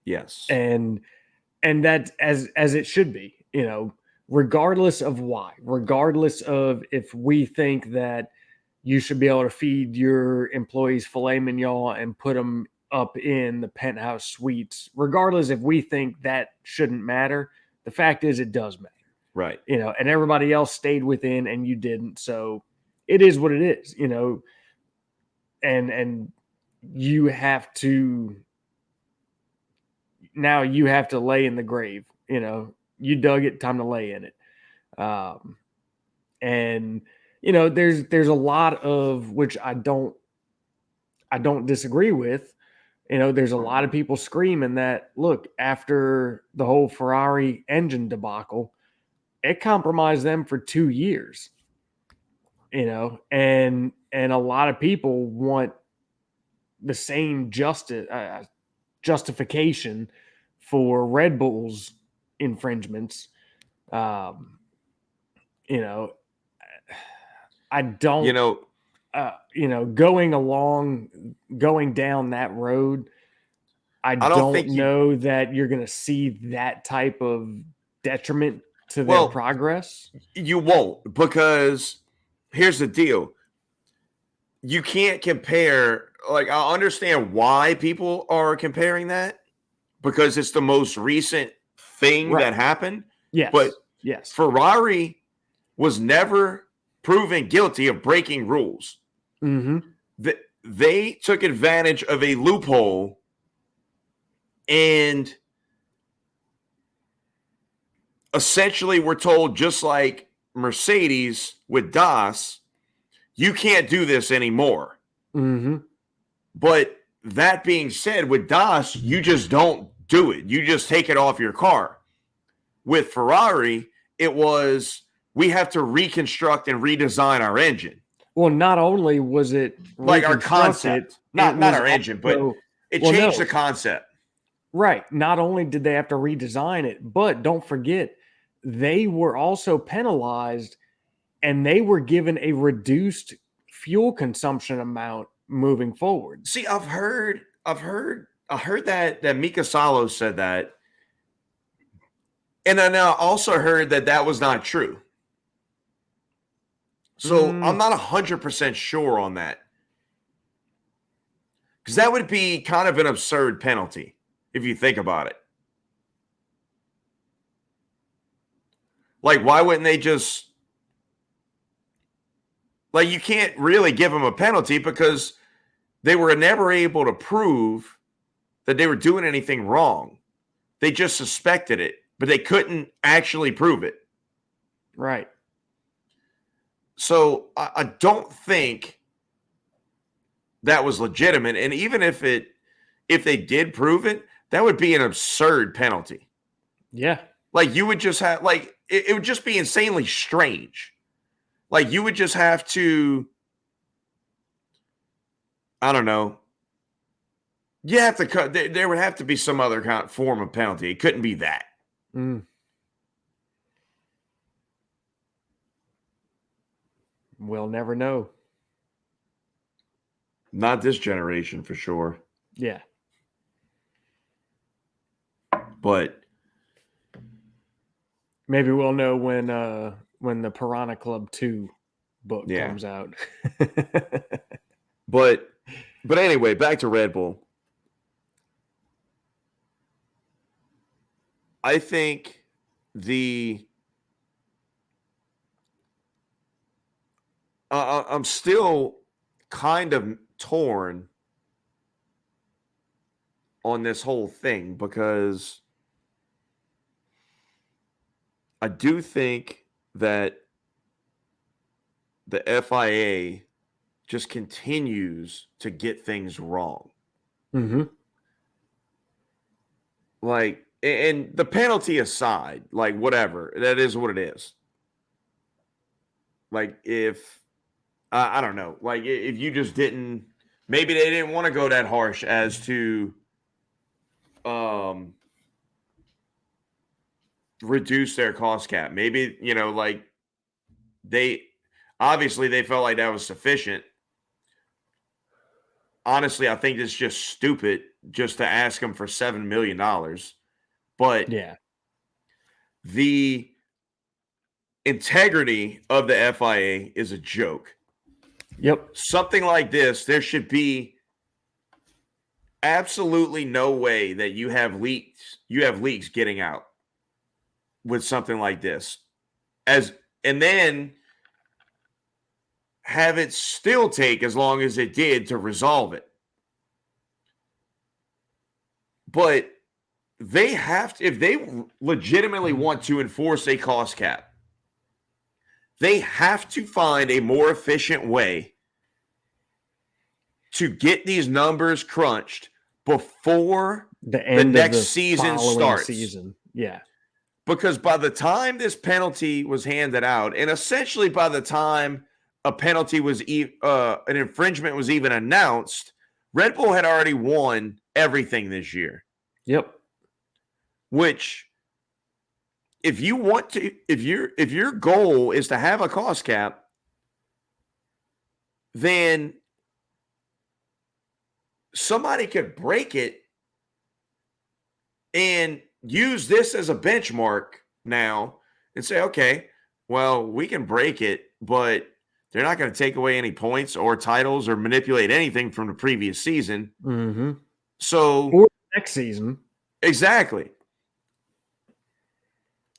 Yes.
And that, as it should be, regardless of why, regardless of if we think that you should be able to feed your employees filet mignon and put them up in the penthouse suites, regardless if we think that shouldn't matter, the fact is it does matter.
Right.
And everybody else stayed within and you didn't. So it is what it is, and you have to, now you have to lay in the grave, you dug it, time to lay in it. And there's a lot of, which I don't disagree with. There's a lot of people screaming that, look, after the whole Ferrari engine debacle, it compromised them for 2 years. And a lot of people want the same justification for Red Bull's infringements. I don't, going down that road, I don't know that you're going to see that type of detriment to their progress.
You won't, because here's the deal. You can't compare, like, I understand why people are comparing that, because it's the most recent thing that happened.
Yes.
But
yes,
Ferrari was never proven guilty of breaking rules.
Mm-hmm.
They took advantage of a loophole and essentially were told, just like Mercedes with DAS, you can't do this anymore.
Mm-hmm.
But that being said, with DAS, you just don't do it. You just take it off your car. With Ferrari, it was, we have to reconstruct and redesign our engine.
Well, not only was it
like our concept, not our engine, but it changed the concept.
Right. Not only did they have to redesign it, but don't forget, they were also penalized and they were given a reduced fuel consumption amount moving forward.
See, I heard that Mika Salo said that. And then I also heard that was not true. So I'm not 100% sure on that. Because that would be kind of an absurd penalty if you think about it. Like, why wouldn't they just... Like, you can't really give them a penalty because they were never able to prove that they were doing anything wrong. They just suspected it, but they couldn't actually prove it.
Right.
So I don't think that was legitimate. And even if they did prove it, that would be an absurd penalty.
Yeah.
Like, you would just have, like, it would just be insanely strange. Like, you would just have to, I don't know. You have to cut. There would have to be some other kind of form of penalty. It couldn't be that.
We'll never know.
Not this generation, for sure.
Yeah.
But
maybe we'll know when the Piranha Club 2 book comes out.
But anyway, back to Red Bull. I think I'm still kind of torn on this whole thing because I do think that the FIA just continues to get things wrong.
Mm-hmm.
Like, and the penalty aside, like, whatever, that is what it is. Like, if I don't know, like, if you just didn't, maybe they didn't want to go that harsh as to reduce their cost cap. Maybe, like, they obviously they felt like that was sufficient. Honestly, I think it's just stupid just to ask them for $7 million. But
Yeah.
the integrity of the FIA is a joke.
Yep.
Something like this, there should be absolutely no way that you have leaks getting out with something like this. And then have it still take as long as it did to resolve it. But they have to, if they legitimately want to enforce a cost cap, they have to find a more efficient way to get these numbers crunched before
The end
the
of
next
the
season
following
starts.
season. Yeah.
Because by the time this penalty was handed out, and essentially by the time a penalty was an infringement was even announced, Red Bull had already won everything this year.
Yep.
Which, if you want to, if your goal is to have a cost cap, then somebody could break it and use this as a benchmark now and say, okay, well, we can break it, but they're not going to take away any points or titles or manipulate anything from the previous season.
Mm-hmm.
So,
or next season.
Exactly.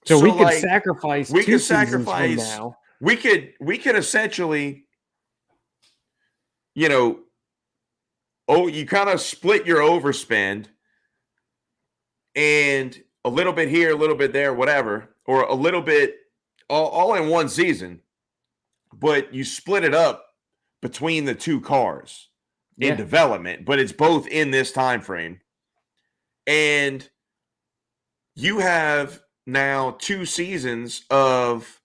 So we could
like,
sacrifice
we
two
could
seasons
sacrifice
from now.
we could essentially, you kind of split your overspend and a little bit here, a little bit there, whatever, or a little bit all in one season, but you split it up between the two cars in development, but it's both in this time frame. And you have now 2 seasons of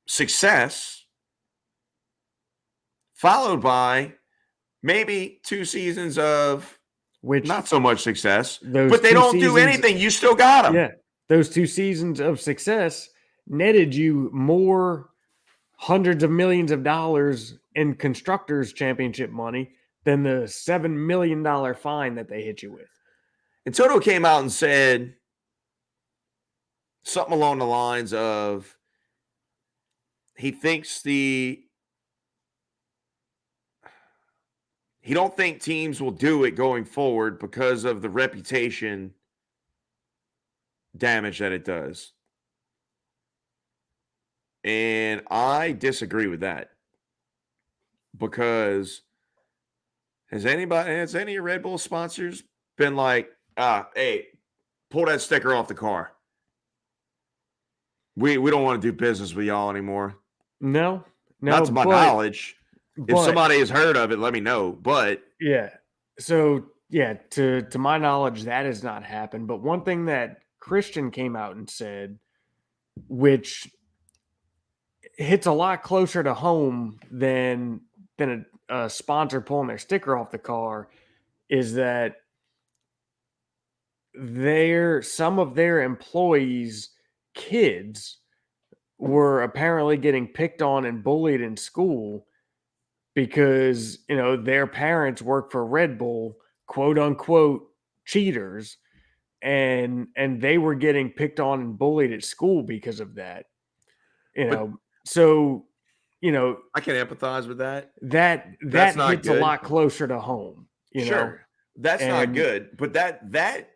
success followed by maybe 2 seasons of not so much success, but they don't do anything. You still got them.
Yeah. Those 2 seasons of success netted you more hundreds of millions of dollars in constructors championship money than the $7 million fine that they hit you with.
And Toto came out and said something along the lines of he don't think teams will do it going forward because of the reputation damage that it does. And I disagree with that. Because has any of Red Bull sponsors been like, hey, pull that sticker off the car? We don't want to do business with y'all anymore.
No.
Not to my knowledge. If somebody has heard of it, let me know. But
yeah. So yeah, to my knowledge, that has not happened. But one thing that Christian came out and said, which hits a lot closer to home than a sponsor pulling their sticker off the car, is that some of their employees' kids were apparently getting picked on and bullied in school because their parents work for Red Bull, quote unquote cheaters, and they were getting picked on and bullied at school because of that. So
I can empathize with that.
That hits a lot closer to home.
Sure, that's not good, but that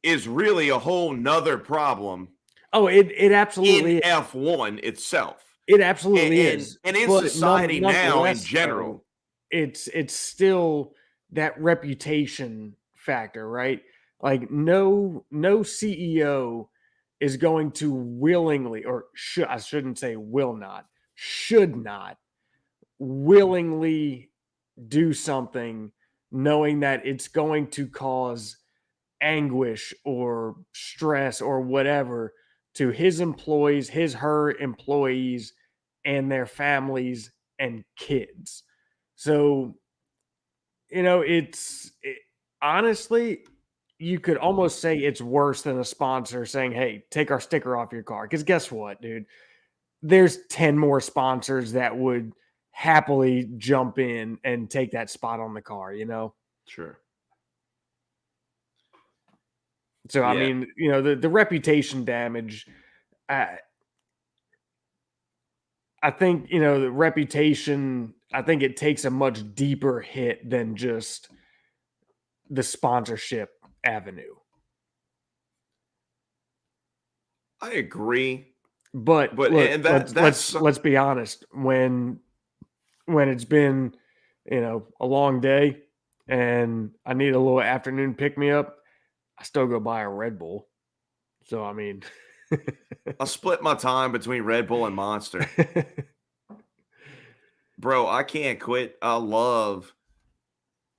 is really a whole nother problem
Oh, it absolutely
in
is.
F1 itself.
It absolutely
And
is.
in
But
society now in
nonetheless,
general.
though, it's still that reputation factor, right? Like no CEO is going to willingly, or I shouldn't say will not, should not willingly do something knowing that it's going to cause anguish or stress or whatever to his employees, her employees, and their families and kids. So, honestly, you could almost say it's worse than a sponsor saying, "Hey, take our sticker off your car." Because guess what, dude? There's 10 more sponsors that would happily jump in and take that spot on the car.
Sure.
So, I
Yeah.
mean, the reputation damage, I think, the reputation, I think it takes a much deeper hit than just the sponsorship avenue.
I agree.
But
But
look,
and
let's be honest. When it's been, a long day and I need a little afternoon pick me up, I still go buy a Red Bull. So, I mean,
I split my time between Red Bull and Monster. Bro, I can't quit. I love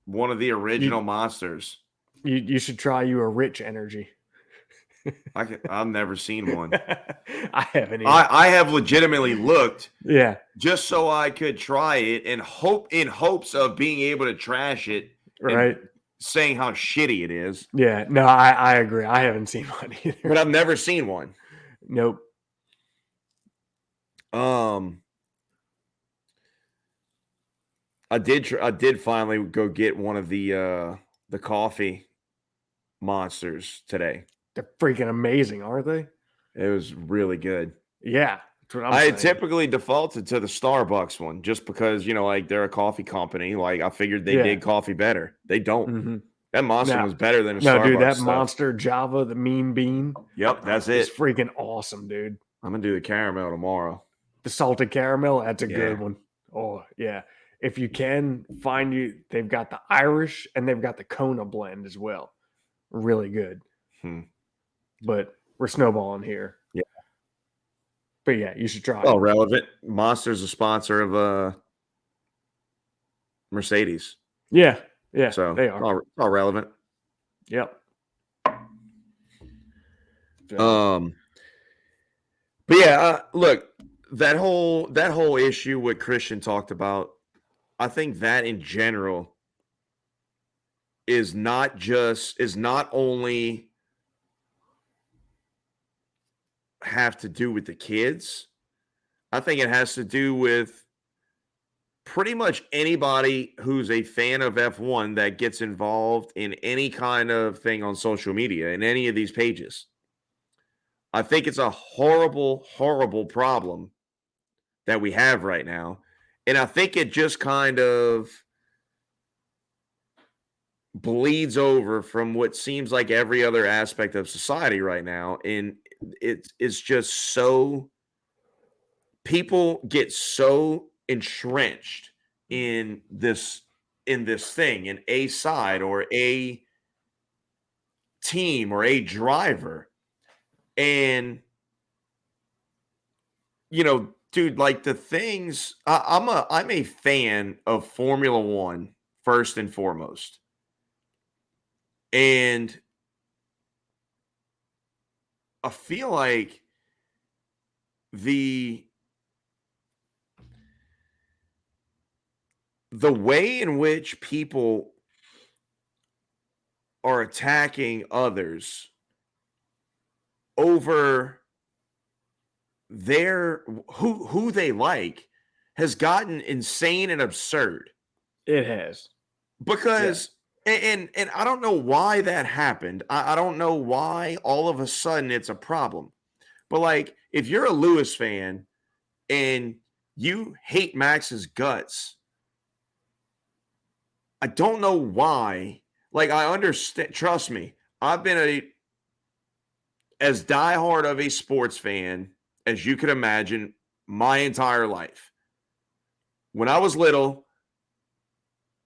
one of the original Monsters.
you should try you a Rich Energy.
I've never seen one.
I haven't either.
I have legitimately looked
Yeah.
just so I could try it and in hopes of being able to trash it
Right.
and saying how shitty it is.
Yeah. No, I agree. I haven't seen one either.
But I've never seen one.
Nope.
I did finally go get one of the coffee monsters today.
They're freaking amazing, aren't they?
It was really good.
Yeah. That's what I'm
I
saying.
typically defaulted to the Starbucks one just because, like they're a coffee company. Like I figured they did coffee better. They don't.
Mm-hmm.
That monster was better than a
No,
Starbucks
dude, that
stuff.
Monster Java, the Mean Bean.
Yep, that's it.
It's freaking awesome, dude.
I'm gonna do the caramel tomorrow.
The salted caramel, that's a good one. Oh, yeah. If you can they've got the Irish and they've got the Kona blend as well. Really good. But we're snowballing here.
Yeah.
But yeah, you should try
Oh,
it.
relevant. Monster's a sponsor of Mercedes.
Yeah. Yeah.
So
they are.
It's all relevant.
Yep.
But yeah, look, that whole issue what Christian talked about, I think that in general is not only have to do with the kids. I think it has to do with pretty much anybody who's a fan of F1 that gets involved in any kind of thing on social media in any of these pages. I think it's a horrible, horrible problem that we have right now. And I think it just kind of bleeds over from what seems like every other aspect of society right now. And it's just so people get so entrenched in this thing, in a side or a team or a driver. And dude, like the things I'm a fan of Formula One first and foremost. And I feel like the way in which people are attacking others over their who they like has gotten insane and absurd.
It has.
Because and I don't know why that happened. I don't know why all of a sudden it's a problem. But like if you're a Lewis fan and you hate Max's guts, I don't know why. Like I understand, trust me. I've been as diehard of a sports fan as you could imagine my entire life. When I was little,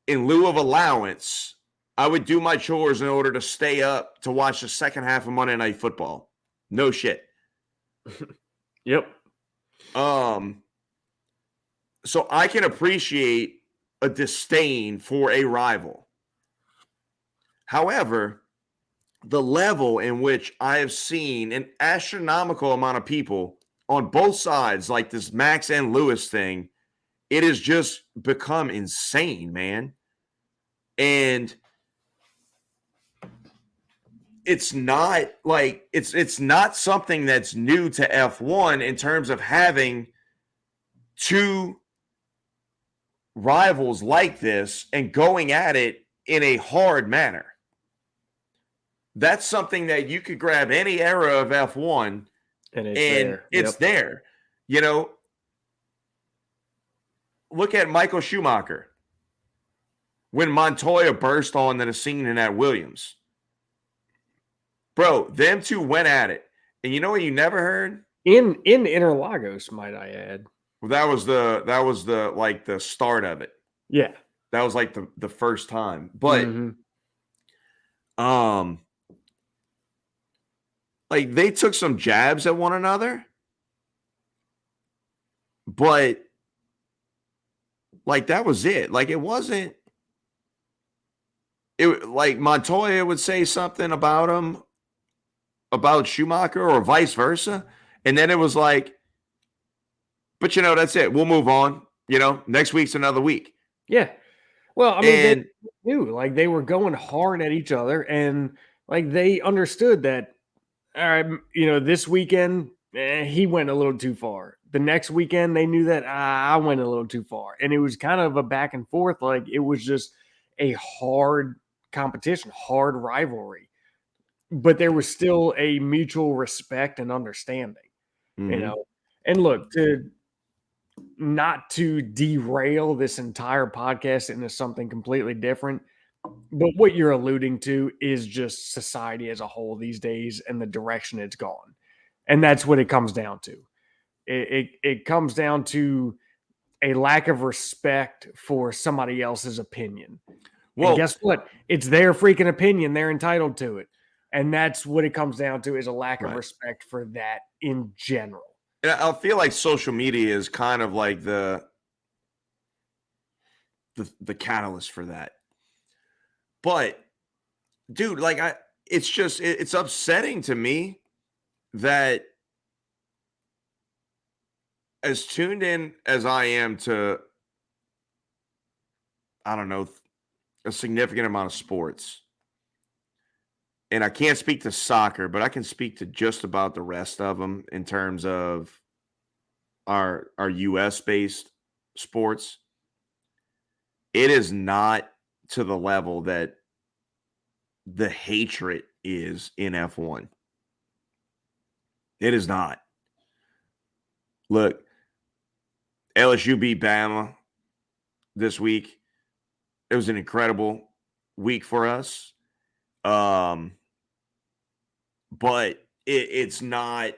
in lieu of allowance, I would do my chores in order to stay up to watch the second half of Monday Night Football. No shit.
Yep.
So I can appreciate a disdain for a rival. However, the level in which I have seen an astronomical amount of people on both sides, like this Max and Lewis thing, it has just become insane, man. And it's not like it's not something that's new to F1 in terms of having two rivals like this and going at it in a hard manner. That's something that you could grab any era of F1
And
it's there. You know, look at Michael Schumacher when Montoya burst onto the scene in that Williams. Bro, them two went at it. And you know what you never heard?
In Interlagos, might I add.
Well, that was the like the start of it.
Yeah.
That was like the first time. But like they took some jabs at one another. But like that was it. Like it wasn't like Montoya would say something about him, about Schumacher or vice versa. And then it was like, but that's it. We'll move on. Next week's another week.
Yeah. Well, I mean, they knew, like, they were going hard at each other, and like they understood that, all right, this weekend, he went a little too far. The next weekend, they knew that I went a little too far. And it was kind of a back and forth. Like, it was just a hard competition, hard rivalry. But there was still a mutual respect and understanding, And look, not to derail this entire podcast into something completely different, but what you're alluding to is just society as a whole these days and the direction it's gone. And that's what it comes down to. It comes down to a lack of respect for somebody else's opinion. Well, and guess what? It's their freaking opinion. They're entitled to it. And that's what it comes down to, is a lack of respect for that in general.
And I feel like social media is kind of like the catalyst for that. But dude, like it's upsetting to me that as tuned in as I am to, I don't know, a significant amount of sports, and I can't speak to soccer, but I can speak to just about the rest of them in terms of our US-based sports. It is not to the level that the hatred is in F1. It is not. Look, LSU beat Bama this week. It was an incredible week for us. But it's not.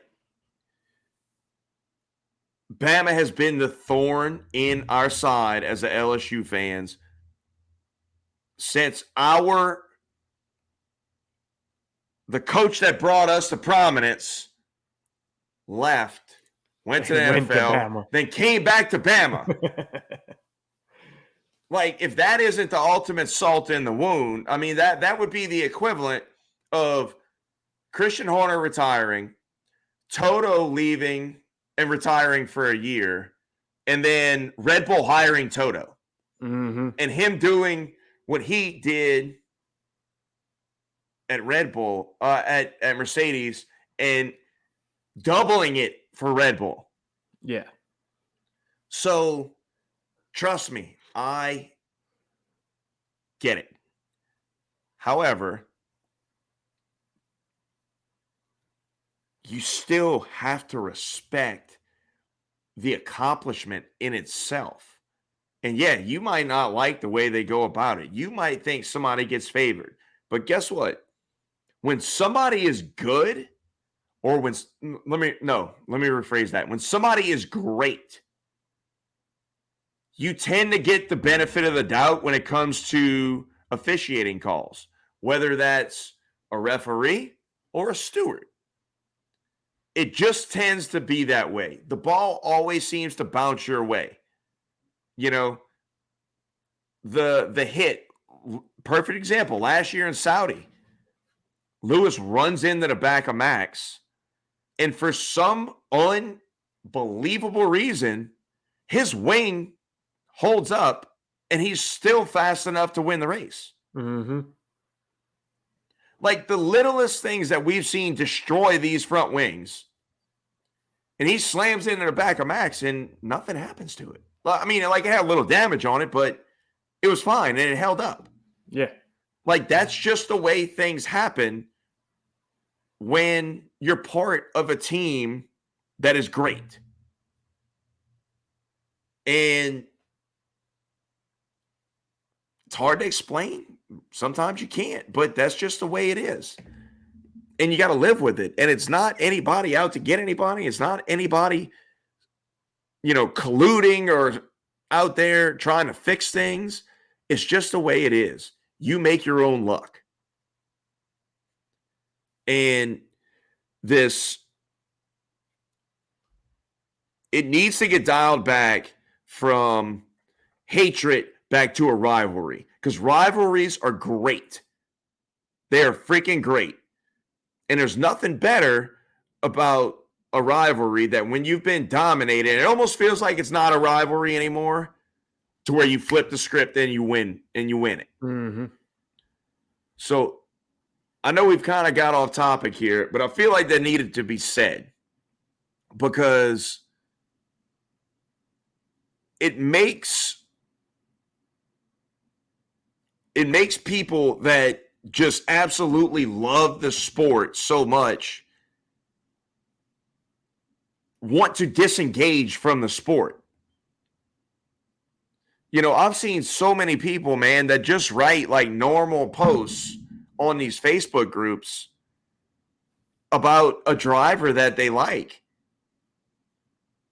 Bama has been the thorn in our side as the LSU fans since the coach that brought us to prominence left, went to the NFL, then came back to Bama. Like, if that isn't the ultimate salt in the wound, I mean, that would be the equivalent of Christian Horner retiring, Toto leaving and retiring for a year, and then Red Bull hiring Toto. And him doing what he did at Red Bull, at Mercedes, and doubling it for Red Bull.
Yeah.
So, trust me, I get it. However, you still have to respect the accomplishment in itself. And yeah, you might not like the way they go about it. You might think somebody gets favored. But guess what? When somebody is good, or let me rephrase that. When somebody is great, you tend to get the benefit of the doubt when it comes to officiating calls, whether that's a referee or a steward. It just tends to be that way. The ball always seems to bounce your way. You know, the hit, perfect example, last year in Saudi, Lewis runs into the back of Max, and for some unbelievable reason, his wing holds up, and he's still fast enough to win the race.
Mm-hmm.
Like the littlest things that we've seen destroy these front wings, and he slams into the back of Max, and nothing happens to it. I mean, like it had a little damage on it, but it was fine, and it held up.
Yeah.
Like that's just the way things happen when you're part of a team that is great. And it's hard to explain. Sometimes you can't, but that's just the way it is. And you got to live with it. And it's not anybody out to get anybody. It's not anybody, colluding or out there trying to fix things. It's just the way it is. You make your own luck. And it needs to get dialed back from hatred back to a rivalry, because rivalries are great. They are freaking great. And there's nothing better about a rivalry that when you've been dominated, it almost feels like it's not a rivalry anymore, to where you flip the script and you win it.
Mm-hmm.
So I know we've kind of got off topic here, but I feel like that needed to be said, because it makes people that just absolutely love the sport so much want to disengage from the sport. I've seen so many people, man, that just write like normal posts on these Facebook groups about a driver that they like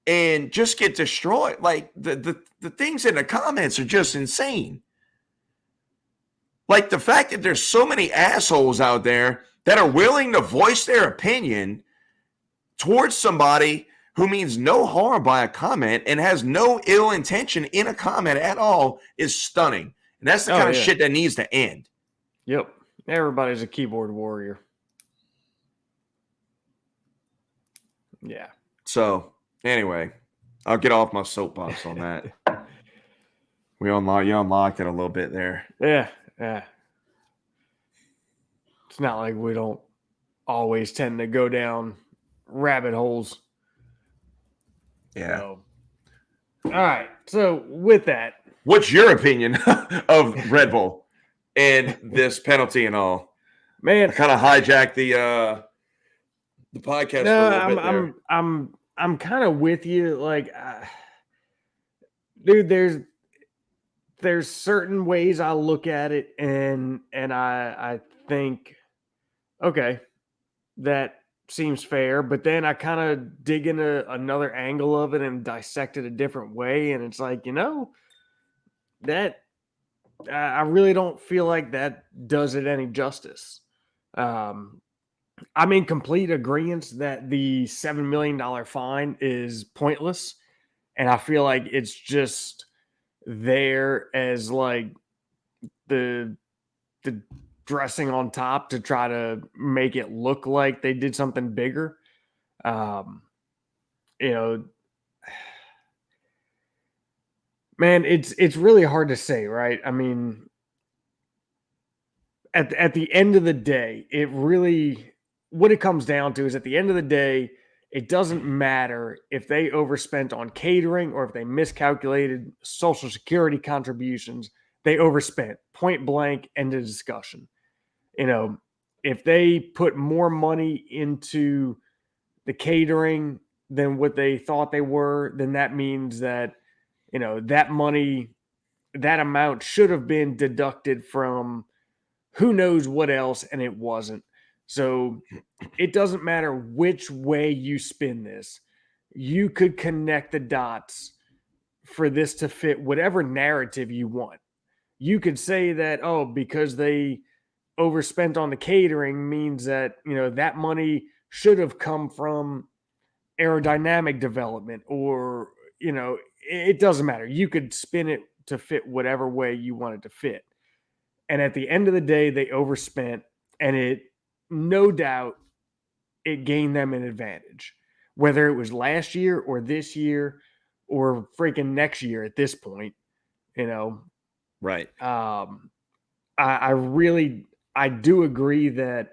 and just get destroyed. Like the things in the comments are just insane. Like the fact that there's so many assholes out there that are willing to voice their opinion towards somebody who means no harm by a comment and has no ill intention in a comment at all is stunning. And that's the kind of shit that needs to end.
Yep. Everybody's a keyboard warrior. Yeah.
So anyway, I'll get off my soapbox on that. You unlocked it a little bit there.
Yeah. It's not like we don't always tend to go down rabbit holes.
Yeah.
So, all right. So with that,
what's your opinion of Red Bull and this penalty and all?
Man,
I kind of hijacked the podcast for a little bit there.
I'm kind of with you. Like, dude, there's certain ways I look at it, and I think, okay, that seems fair. But then I kind of dig into another angle of it and dissect it a different way, and it's like, that I really don't feel like that does it any justice. I'm in complete agreement that the $7 million fine is pointless. And I feel like it's just there as like the dressing on top to try to make it look like they did something bigger. Man, it's really hard to say, right? I mean, at the end of the day, what it comes down to is at the end of the day, it doesn't matter if they overspent on catering or if they miscalculated Social Security contributions. They overspent, point blank, end of discussion. If they put more money into the catering than what they thought they were, then that means that, that money, that amount should have been deducted from who knows what else, and it wasn't. So it doesn't matter which way you spin this. You could connect the dots for this to fit whatever narrative you want. You could say that, oh, because they overspent on the catering means that, that money should have come from aerodynamic development, or, it doesn't matter. You could spin it to fit whatever way you want it to fit. And at the end of the day, they overspent, and it, no doubt, it gained them an advantage, whether it was last year or this year or freaking next year at this point,
Right.
I do agree that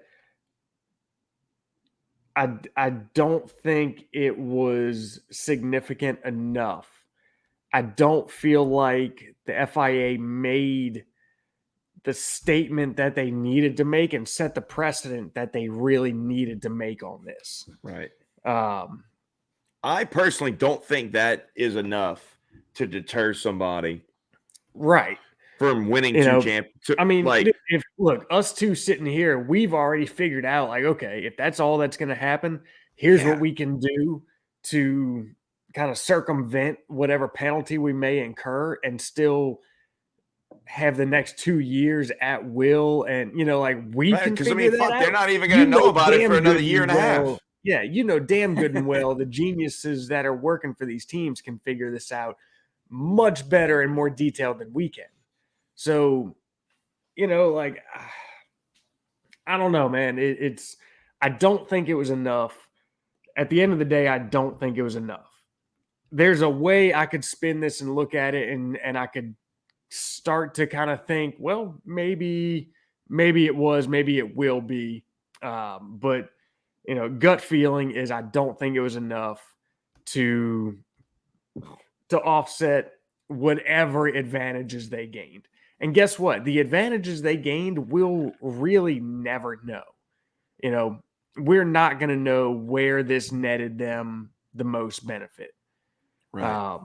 I don't think it was significant enough. I don't feel like the FIA made the statement that they needed to make and set the precedent that they really needed to make on this.
Right.
Um,
I personally don't think that is enough to deter somebody
right.
from winning
You
two
know,
championships.
I mean,
like,
if look, us two sitting here, we've already figured out, like, okay, if that's all that's going to happen, here's
Yeah.
what we can do to kind of circumvent whatever penalty we may incur and still have the next 2 years at will. And, like, we
right,
can
'cause, I
figure
mean,
that
fuck,
out.
they're not even gonna know about it
damn
for another
good
year and a half.
well- Yeah, damn good and well the geniuses that are working for these teams can figure this out much better and more detailed than we can. So, like, I don't know, man. I don't think it was enough. At the end of the day, I don't think it was enough. There's a way I could spin this and look at it, and I could start to kind of think, well, maybe it was, maybe it will be. But gut feeling is I don't think it was enough to offset whatever advantages they gained. And guess what? The advantages they gained we'll really never know. We're not going to know where this netted them the most benefit.
Right.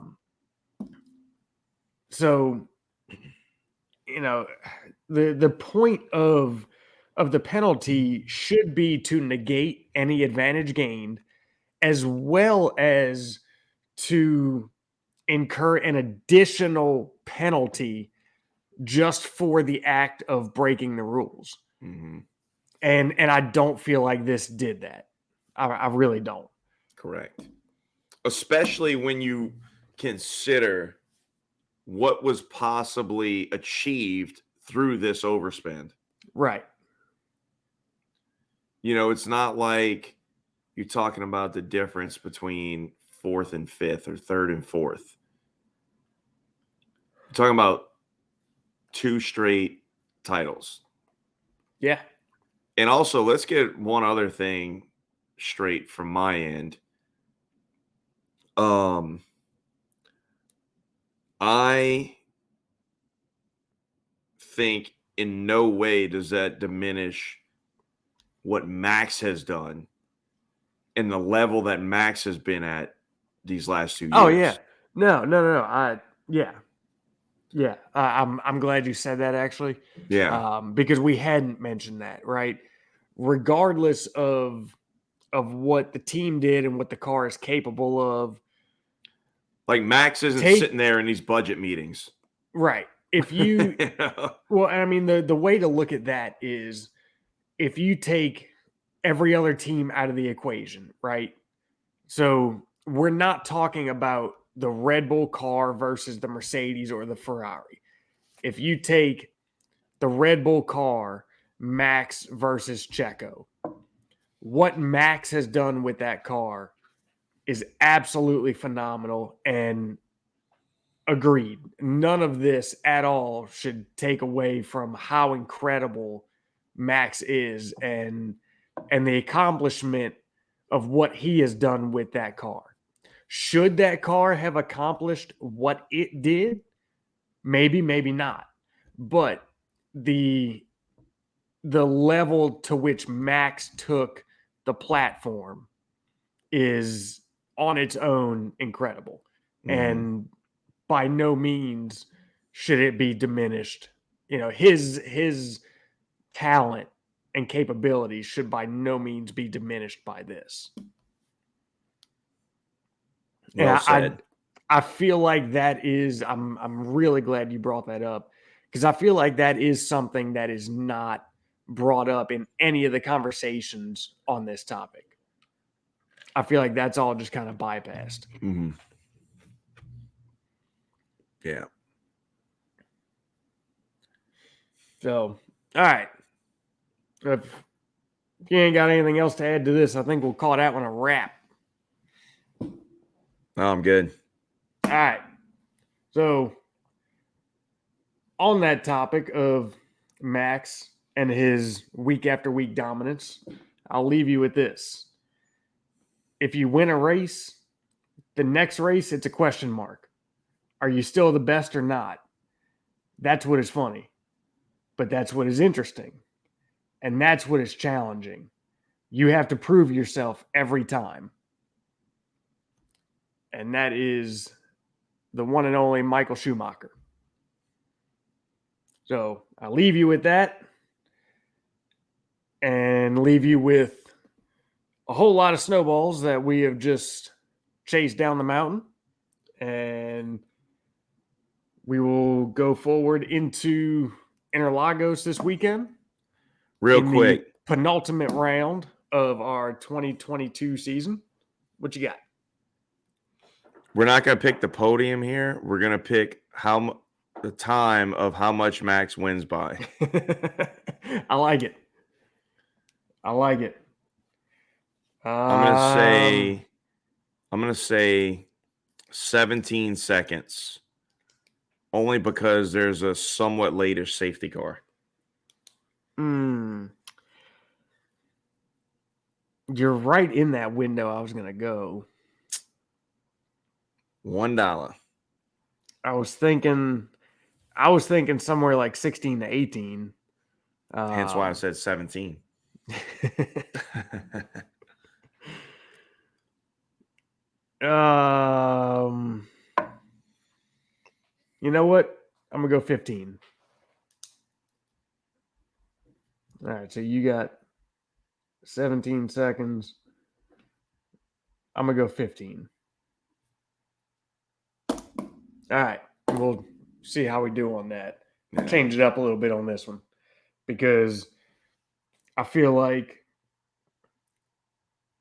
So, the point of the penalty should be to negate any advantage gained, as well as to incur an additional penalty just for the act of breaking the rules.
Mm-hmm.
And I don't feel like this did that. I really don't.
Correct. Especially when you consider what was possibly achieved through this overspend.
Right.
It's not like you're talking about the difference between fourth and fifth or third and fourth. You're talking about 2 straight titles.
Yeah.
And also, let's get one other thing straight from my end. I think in no way does that diminish what Max has done and the level that Max has been at these last 2 years.
Oh yeah. No. Yeah. I'm glad you said that, actually.
Yeah.
Because we hadn't mentioned that, right? Regardless of what the team did and what the car is capable of.
Like, Max isn't sitting there in these budget meetings.
Right. If you, well, I mean, the way to look at that is if you take every other team out of the equation, right? So we're not talking about the Red Bull car versus the Mercedes or the Ferrari. If you take the Red Bull car, Max versus Checo, what Max has done with that car is absolutely phenomenal, and agreed. None of this at all should take away from how incredible Max is and the accomplishment of what he has done with that car. Should that car have accomplished what it did? Maybe, maybe not. But the level to which Max took the platform is on its own incredible. And by no means should it be diminished. His talent and capabilities should by no means be diminished by this.
Well said.
I feel like that is, I'm really glad you brought that up, because I feel like that is something that is not brought up in any of the conversations on this topic. I feel like that's all just kind of bypassed.
Mm-hmm. Yeah.
So, all right. If you ain't got anything else to add to this, I think we'll call that one a wrap.
Oh, I'm good.
All right. So, on that topic of Max and his week after week dominance, I'll leave you with this. If you win a race, the next race, it's a question mark. Are you still the best or not? That's what is funny. But that's what is interesting. And that's what is challenging. You have to prove yourself every time. And that is the one and only Michael Schumacher. So I'll leave you with that and leave you with a whole lot of snowballs that we have just chased down the mountain. And we will go forward into Interlagos this weekend.
Real quick.
Penultimate round of our 2022 season. What you got?
We're not going to pick the podium here. We're going to pick the time of how much Max wins by.
I like it.
I'm going to say 17 seconds. Only because there's a somewhat later safety car.
You're right in that window I was going to go.
$1.
I was thinking somewhere like 16 to 18.
Hence why I said 17.
You know what? I'm going to go 15. All right, so you got 17 seconds. I'm going to go 15. All right, we'll see how we do on that.
Yeah.
Change it up a little bit on this one because I feel like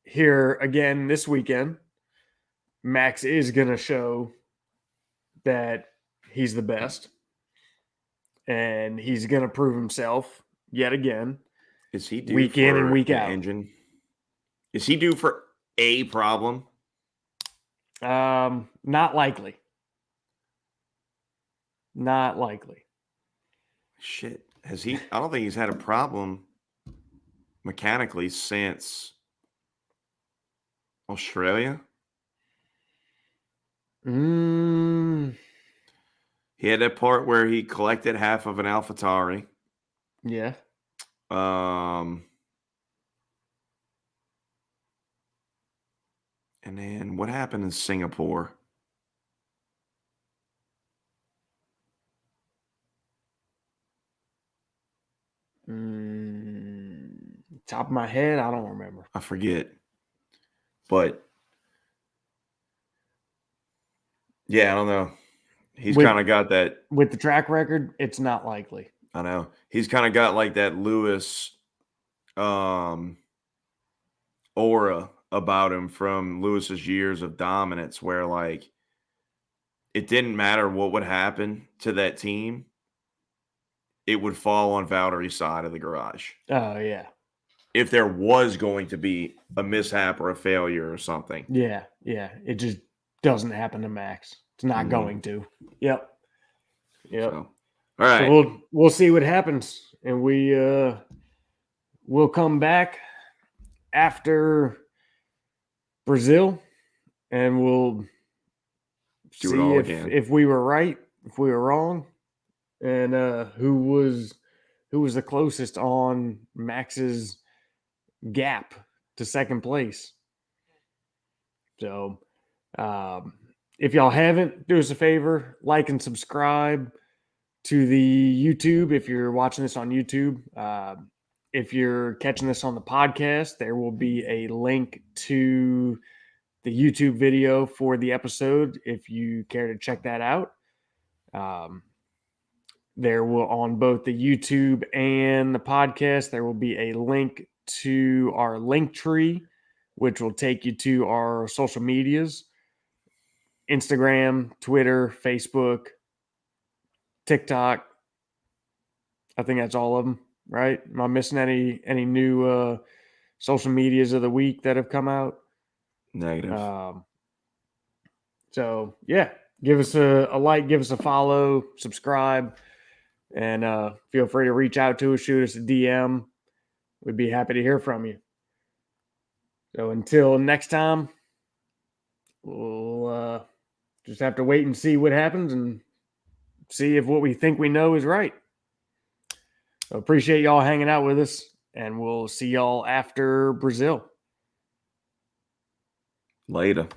here again this weekend, Max is going to show that he's the best and he's going to prove himself yet again.
Is he due
week
for
in and week
an
out?
Engine? Is he due for a problem?
Not likely. Not likely.
Shit. Has he? I don't think he's had a problem mechanically since Australia. He had that part where he collected half of an AlphaTauri.
Yeah.
And then what happened in Singapore?
Top of my head, I don't remember.
I forget. But yeah, I don't know. He's kind of got that.
With the track record, it's not likely.
I know. He's kind of got like that Lewis aura about him from Lewis's years of dominance where like it didn't matter what would happen to that team. It would fall on Valtteri's side of the garage.
Oh, yeah.
If there was going to be a mishap or a failure or something.
Yeah, yeah. It just doesn't happen to Max. It's not going to. Yep.
So, all right.
So we'll see what happens. And we'll come back after Brazil and we'll see if we were right, if we were wrong, and who was the closest on Max's gap to second place. So if y'all haven't, do us a favor, like and subscribe to the YouTube if you're watching this on YouTube. if you're catching this on the podcast, there will be a link to the YouTube video for the episode if you care to check that out. There will, on both the YouTube and the podcast, there will be a link to our link tree, which will take you to our social medias: Instagram, Twitter, Facebook, TikTok. I think that's all of them, right? Am I missing any new social medias of the week that have come out?
Negative.
So yeah, give us a like, give us a follow, subscribe, and feel free to reach out to us, shoot us a DM. We'd be happy to hear from you. So until next time, we'll just have to wait and see what happens and see if what we think we know is right. So appreciate y'all hanging out with us, and we'll see y'all after Brazil.
Later.